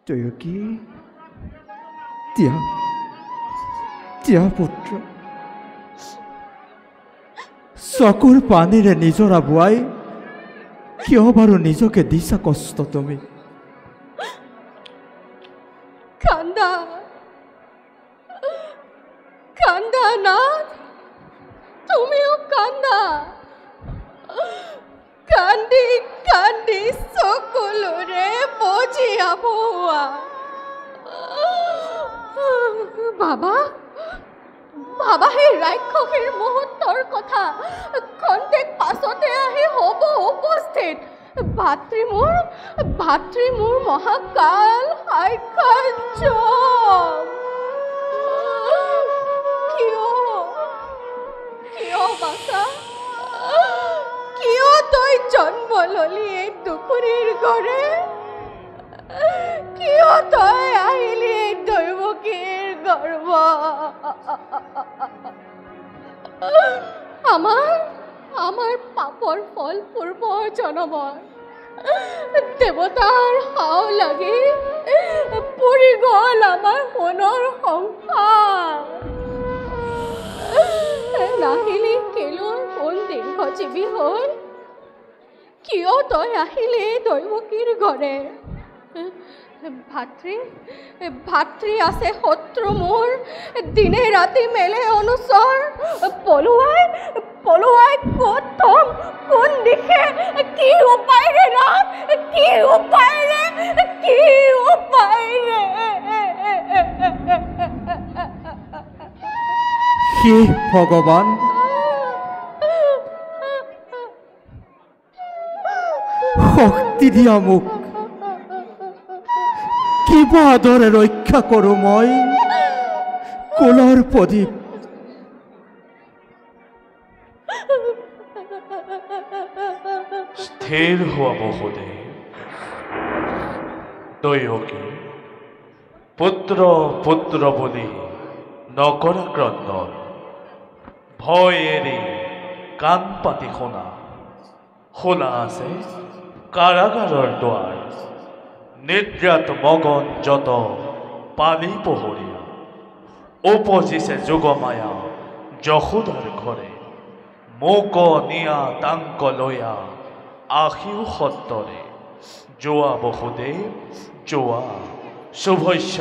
জয়কী তিয়া পুত্ৰ চকুৰ পানীৰে নিজৰা বোৱাই কিয় বাৰু নিজকে দিছা কষ্ট তুমি কান্দা কান্দা না তুমিও কান্দা কান্দি কান্দি সকলোৰে বজিয়া বহোৱা বাবা বাবা সেই ৰাক্ষসীৰ মুহূৰ্তৰ কথা খন্তেক পাছতে আহি হ'ব উপস্থিত ভাতৃ মোৰ মহাকাল সাক্ষাৎ কিয় বাছা কিয় তই জন্ম ললি এই দুখুৰীৰ ঘৰে কিয় তই আহিলি এই দৈৱকীৰ গৰ্ভ আমাৰ পাপৰ ফল পূৰ্বৰ জনমৰ দেৱতাৰ হাও লাগি পুৰি গ'ল আমাৰ সোণৰ সংসাৰ নাহিলি কেলৈ কোন দীৰ্ঘজীৱী হৈ কিয় তই আহিলি দৈৱকীৰ ঘৰে ভাতৃ আছে শত্ৰু মোৰ দিনে ৰাতি মেলে অনুচৰ পলুৱাই ক'ত থম কোন দিশে কি উপায়েৰে হে ভগৱান শক্তি দিয়া মোক কিবা আদৰে ৰক্ষা কৰোঁ মই কুলৰ প্ৰদীপ স্থিৰ হোৱা বহুদেৱ দৈৱকী পুত্ৰ বুলি নকৰা ক্ৰন্দন ভয় এৰি কাণ পাতি খোলা আছে কাৰাগাৰৰ দুৱাৰ নিদ্ৰাত মগন যত পালি পহৰীয়া উপজিছে যোগমায়া যশোদাৰ ঘৰে মোক নিয়া তাংক লয়া আশিও সত্তৰে যোৱা বহুদেৱ যোৱা শুভস্য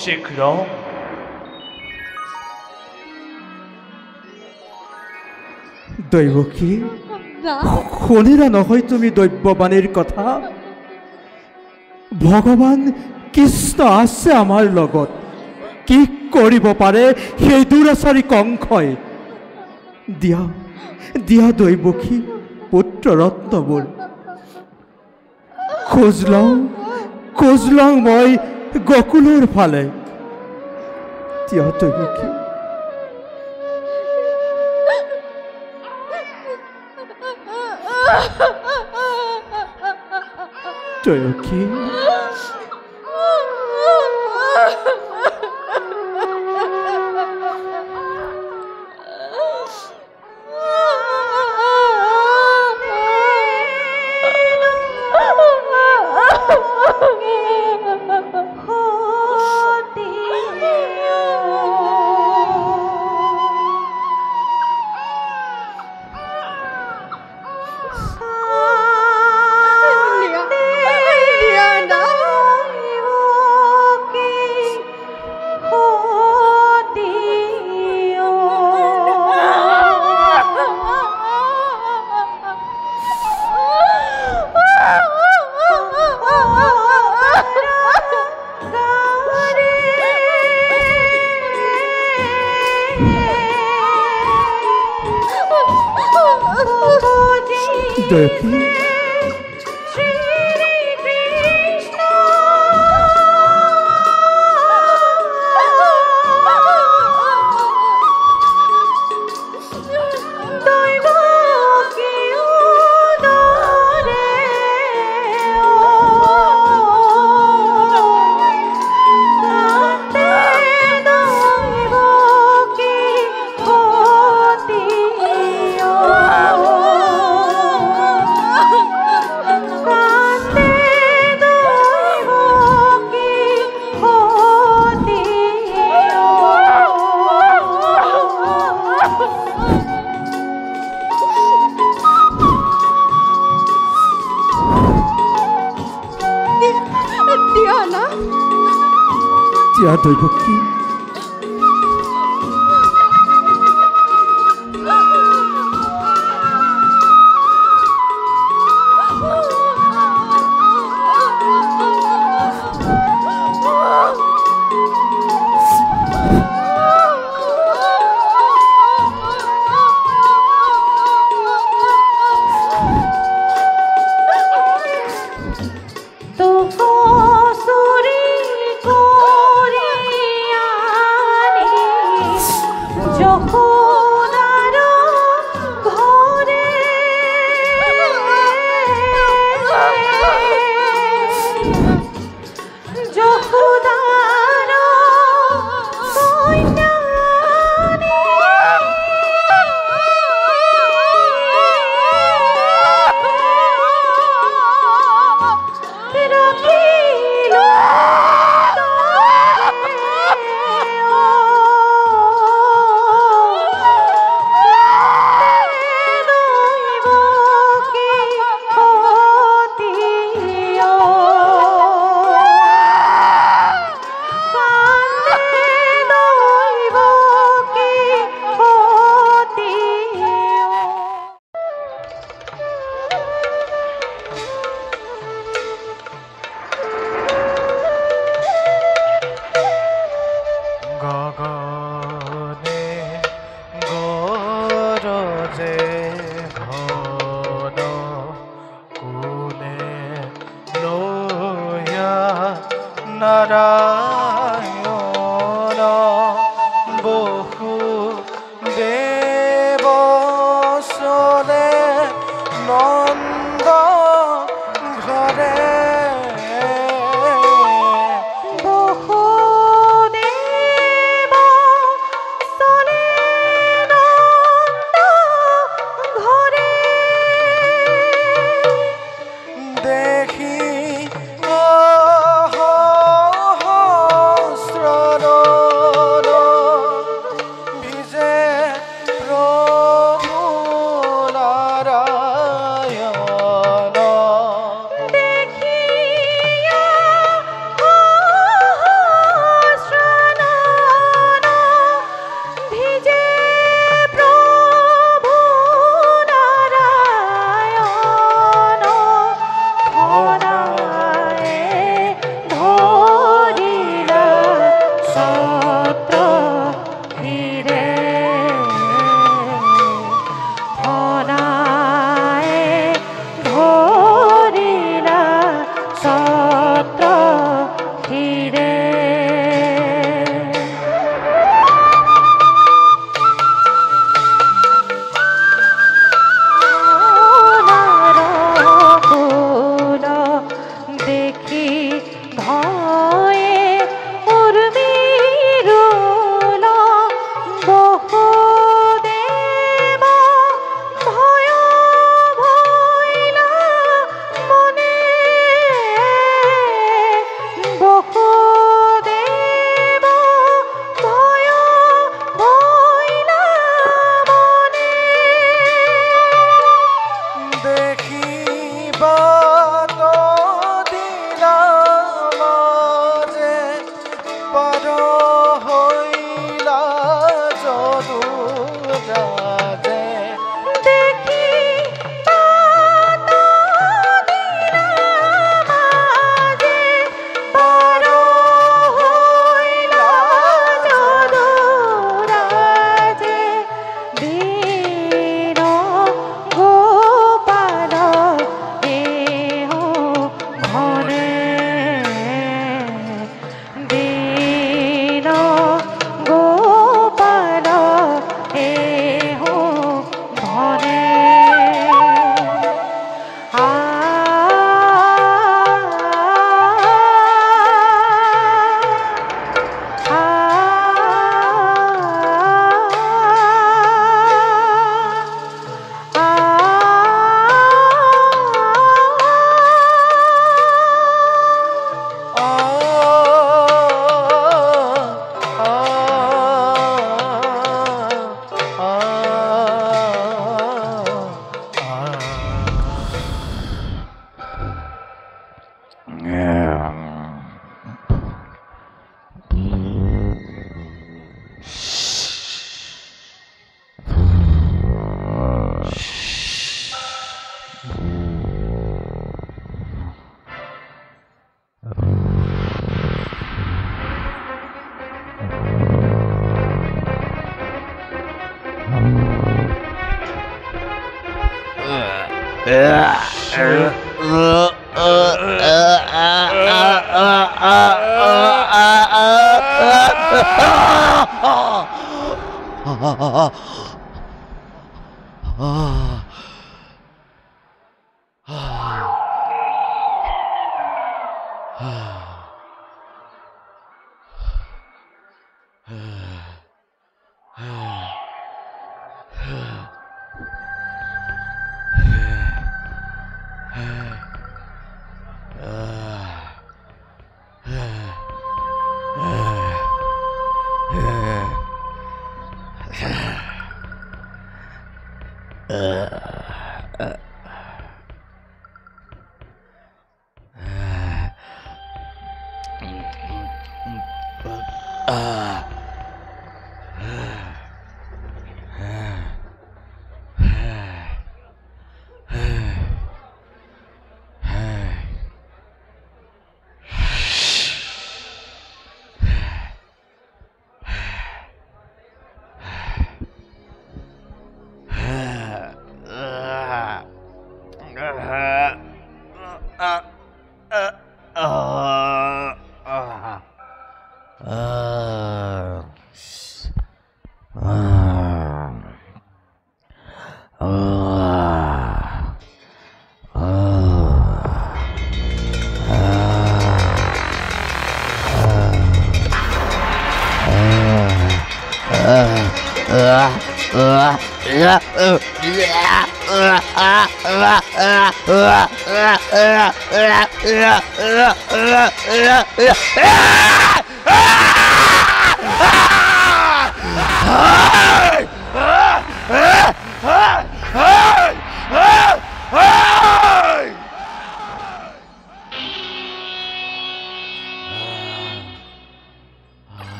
শীঘ্ৰ দৈৱকী শুনিলা নহয় তুমি দৈৱবাণীৰ কথা ভগৱান কৃষ্ণ আছে আমাৰ লগত কি কৰিব পাৰে সেই দুৰাচাৰী কংসই দিয়া দৈৱকী পুত্ৰ ৰত্নবোৰ খোজ লওঁ মই গকুলৰ ফালে দিয়া দৈৱকী দৈৱকী এতিয়া দৈৱকী দেখি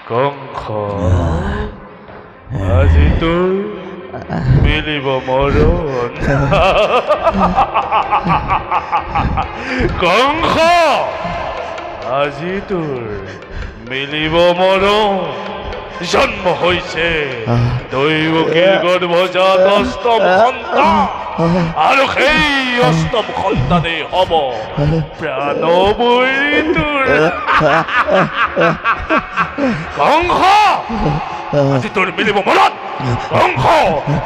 কংস আজি তোৰ মিলিব মৰণ কংস আজি তোৰ মিলিব মৰণ জন্ম হৈছে দৈৱকীৰ গৰ্ভজাত অষ্টম সন্তান আৰু সেই অষ্টম সন্তানেই হ'ব প্ৰাণবৈ তোৰ কংস আজি তোৰ মিলিব মৰণ কংস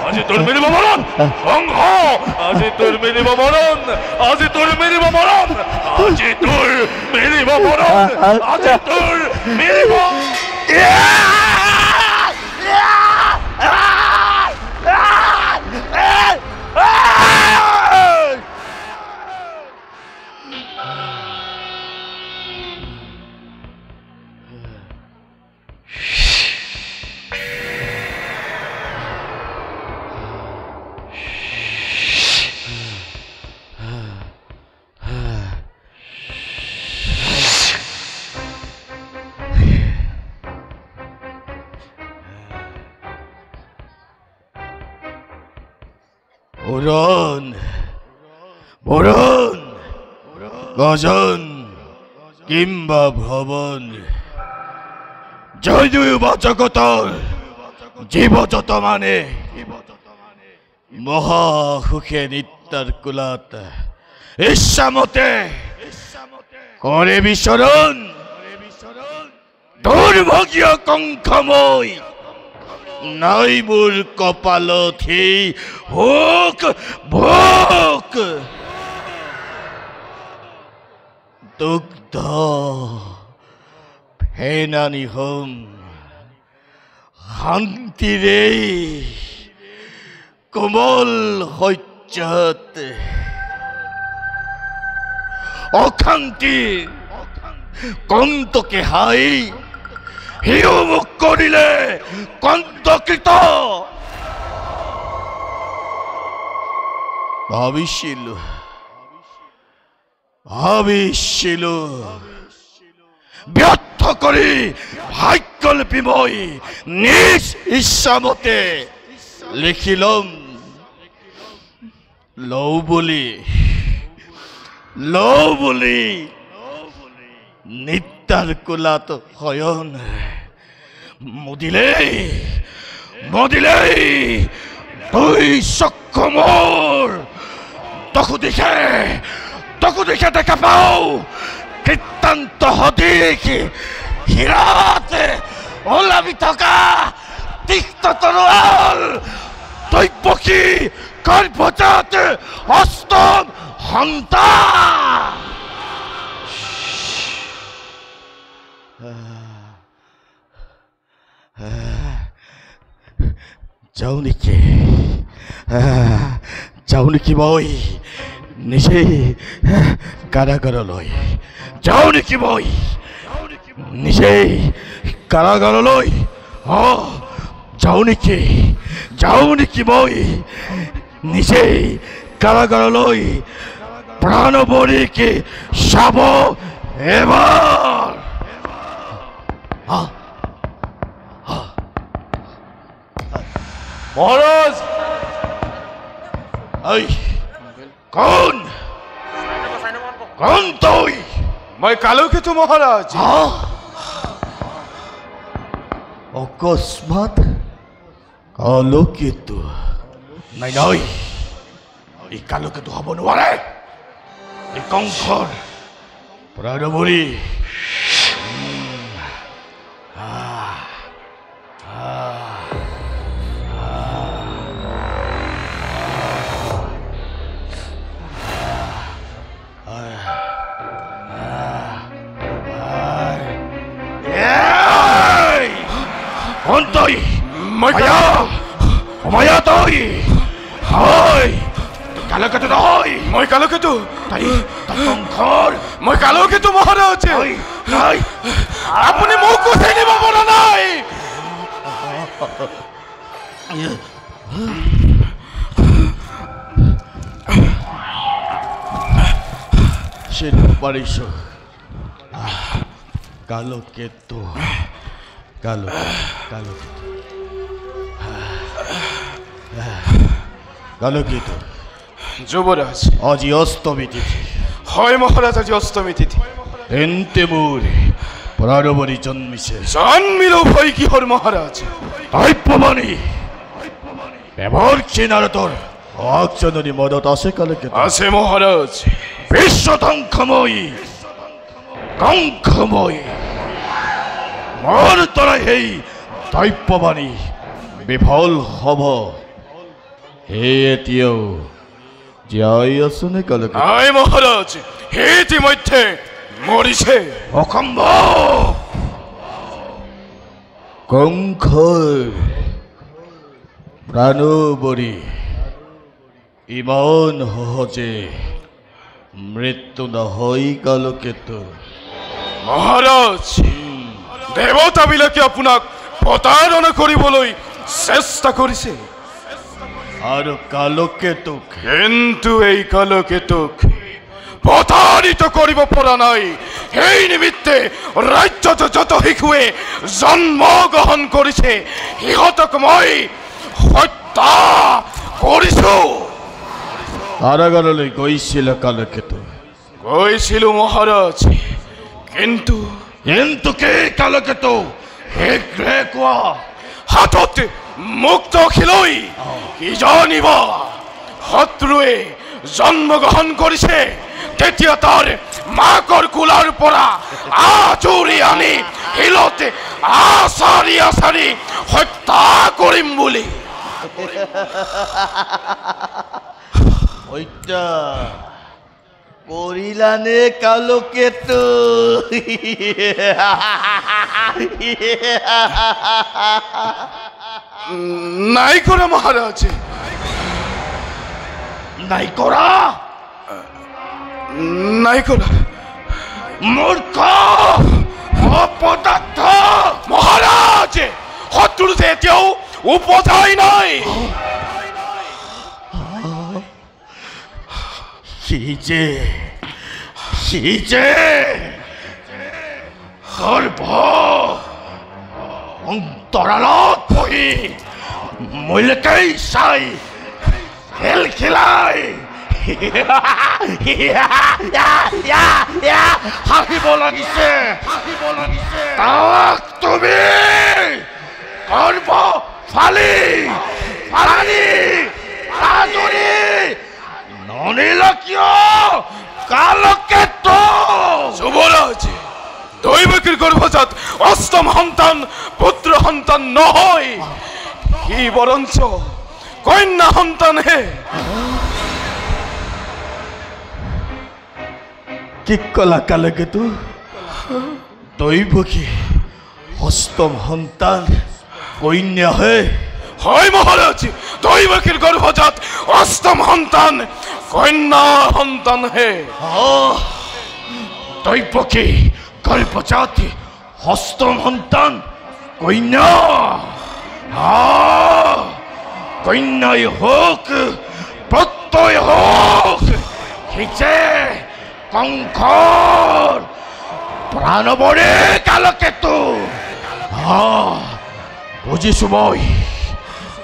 আজি তোৰ মিলিব মৰণ কংস আজি তোৰ মিলিব মৰণ আজি তোৰ মিলিব মৰণ আজি তোৰ মিলিব মৰণ আজি তোৰ মিলিব মরণ মরণ গজন কিংবা ভবন জয়দুয় বাচকতর জীবযত মানে মহা সুখে নিত্যার কুলাত ইচ্ছামতে করে বিচরণ দুর্ভগীয় কংখময় নাই মোর কপালথি হোক ভোক দুগ্ধ ফেনানি হোম শান্তিৰে কোমল শয্যাত অশান্তি কণ্টকে হাই হিও মুখ কৰিলে কণ্টকৃত ভাবিছিলো ব্যৰ্থ কৰি ভাগ্যলিপি মই নিজ ইচ্ছামতে লিখি ল'ম লওঁ বুলি নিদ্ৰাৰ কোলাত শয়ন মদিলেই তুই চক্ষু মোৰ তকু দিশে দেখা পাওঁ কীৰ্তান্ত সদৃশ হীৰাত ওলাবি থকা তীক্ষ্ণ তৰোৱাল দৈৱকী গৰ্ভজাত অষ্টম সন্তান যাওঁ নেকি মই নিজেই কাৰাগাৰলৈ যাওঁ নেকি মই নিজেই কাৰাগাৰলৈ যাওঁ নেকি মই নিজেই কাৰাগাৰলৈ প্ৰাণবলীকে চাব এবাৰ মহাৰাজ কোন তুই মই কালকেতু মহাৰাজ অকস্মাৎ কালকেতু নাই এই কালকেতু হ'ব নোৱাৰে এই কংসৰ প্ৰাণবলী মই কালকেতু মহাৰাজ আপুনি মোক চিনিব পৰা নাই চিনিব পাৰিছো কালকেতু যুবৰাজ আজি অষ্টমী তিথি হয় মহাৰাজ আজি অষ্টমী তিথি তেন্তে মোৰ প্ৰাণবলী জন্মিল ভয় কিহৰ মহাৰাজ দৈৱবাণী এবৰ চিনাৰতৰ অজননী মদত আছে কালকেতু আছে মহাৰাজ বিশ্বধ্বংসময়ী কংসময়ী মোৰ দ্বাৰা সেই দৈৱবাণী বিফল হ'ব হে এতিয়াও জীয়াই আছেনে কালকেতু নাই মহাৰাজ হে ইতিমধ্যে মৰিছে অসম্ভৱ কংসৰ প্ৰাণবলী ইমান সহজে মৃত্যু নহয় কালকেতু মহাৰাজ দেৱতাবিলাকে আপোনাক প্ৰতাৰণা কৰিবলৈ চেষ্টা কৰিছে আৰু কালকেতুক কিন্তু এই কালকেতুক প্ৰতাৰিত কৰিব পৰা নাই সেই নিমিত্তে ৰাজ্যত যত শিশুৱে জন্মগ্ৰহণ কৰিছে সিহঁতক মই হত্যা কৰিছো কাৰাগাৰলৈ গৈছিল কালকেতু গৈছিলো মহাৰাজ কিন্তু কি কালকেতু শীঘ্ৰে কোৱা হাতত মুক্ত খিলৈ কি জানিব শত্ৰুৱে জন্মগ্ৰহণ কৰিছে তেতিয়া তাৰ মাকৰ কোলাৰ পৰা আজুৰি আনি শিলতে আচাৰি হত্যা কৰিম বুলি কৰিলানে কালকেতু নাই কৰা মহাৰাজ নাই কৰা নাই কৰা মূৰ্খ অপদাৰ্থ মহাৰাজ শত্ৰু যে এতিয়াও উপজাই নাই সি যে সৰ্ব অন্তৰালত বহি মূলকেই চাই খেল খেলাই হাঁহিব লাগিছে তাক তুমি সৰ্ব ফালি আজৰি ননিল কিয় কালকেতু যুৱৰাজ দৈৱকীৰ গৰ্ভজাত অষ্টম সন্তান পুত্ৰ সন্তান নহয় সি বৰঞ্চ কন্যা সন্তানহে কি কলা কালকেতু দৈৱকী অষ্টম সন্তান কন্যাহে হয় মহাৰাজ দৈৱকীৰ গৰ্ভজাত অষ্টম সন্তান কন্যা সন্তানহে দৈৱকী গৰ্ভজাত অষ্টম সন্তান কন্যা কন্যাই হোক প্ৰত্যয় হোক সিঁচে কংসৰ প্ৰাণৱৰে কালকেতু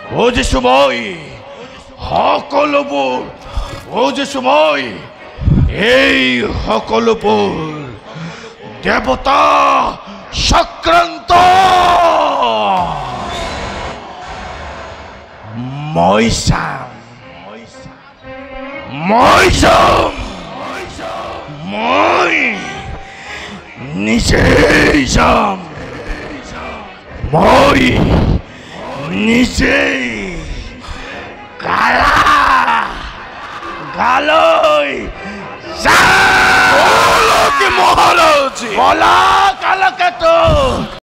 বুজিছো মই সকলোবোৰ বুজিছো মই এই সকলোবোৰ দেৱতা চক্ৰান্ত মই চাম মই নিজেই যাম মই নিজেই গালৈ যাম মহাৰাজ বলা কালকেতু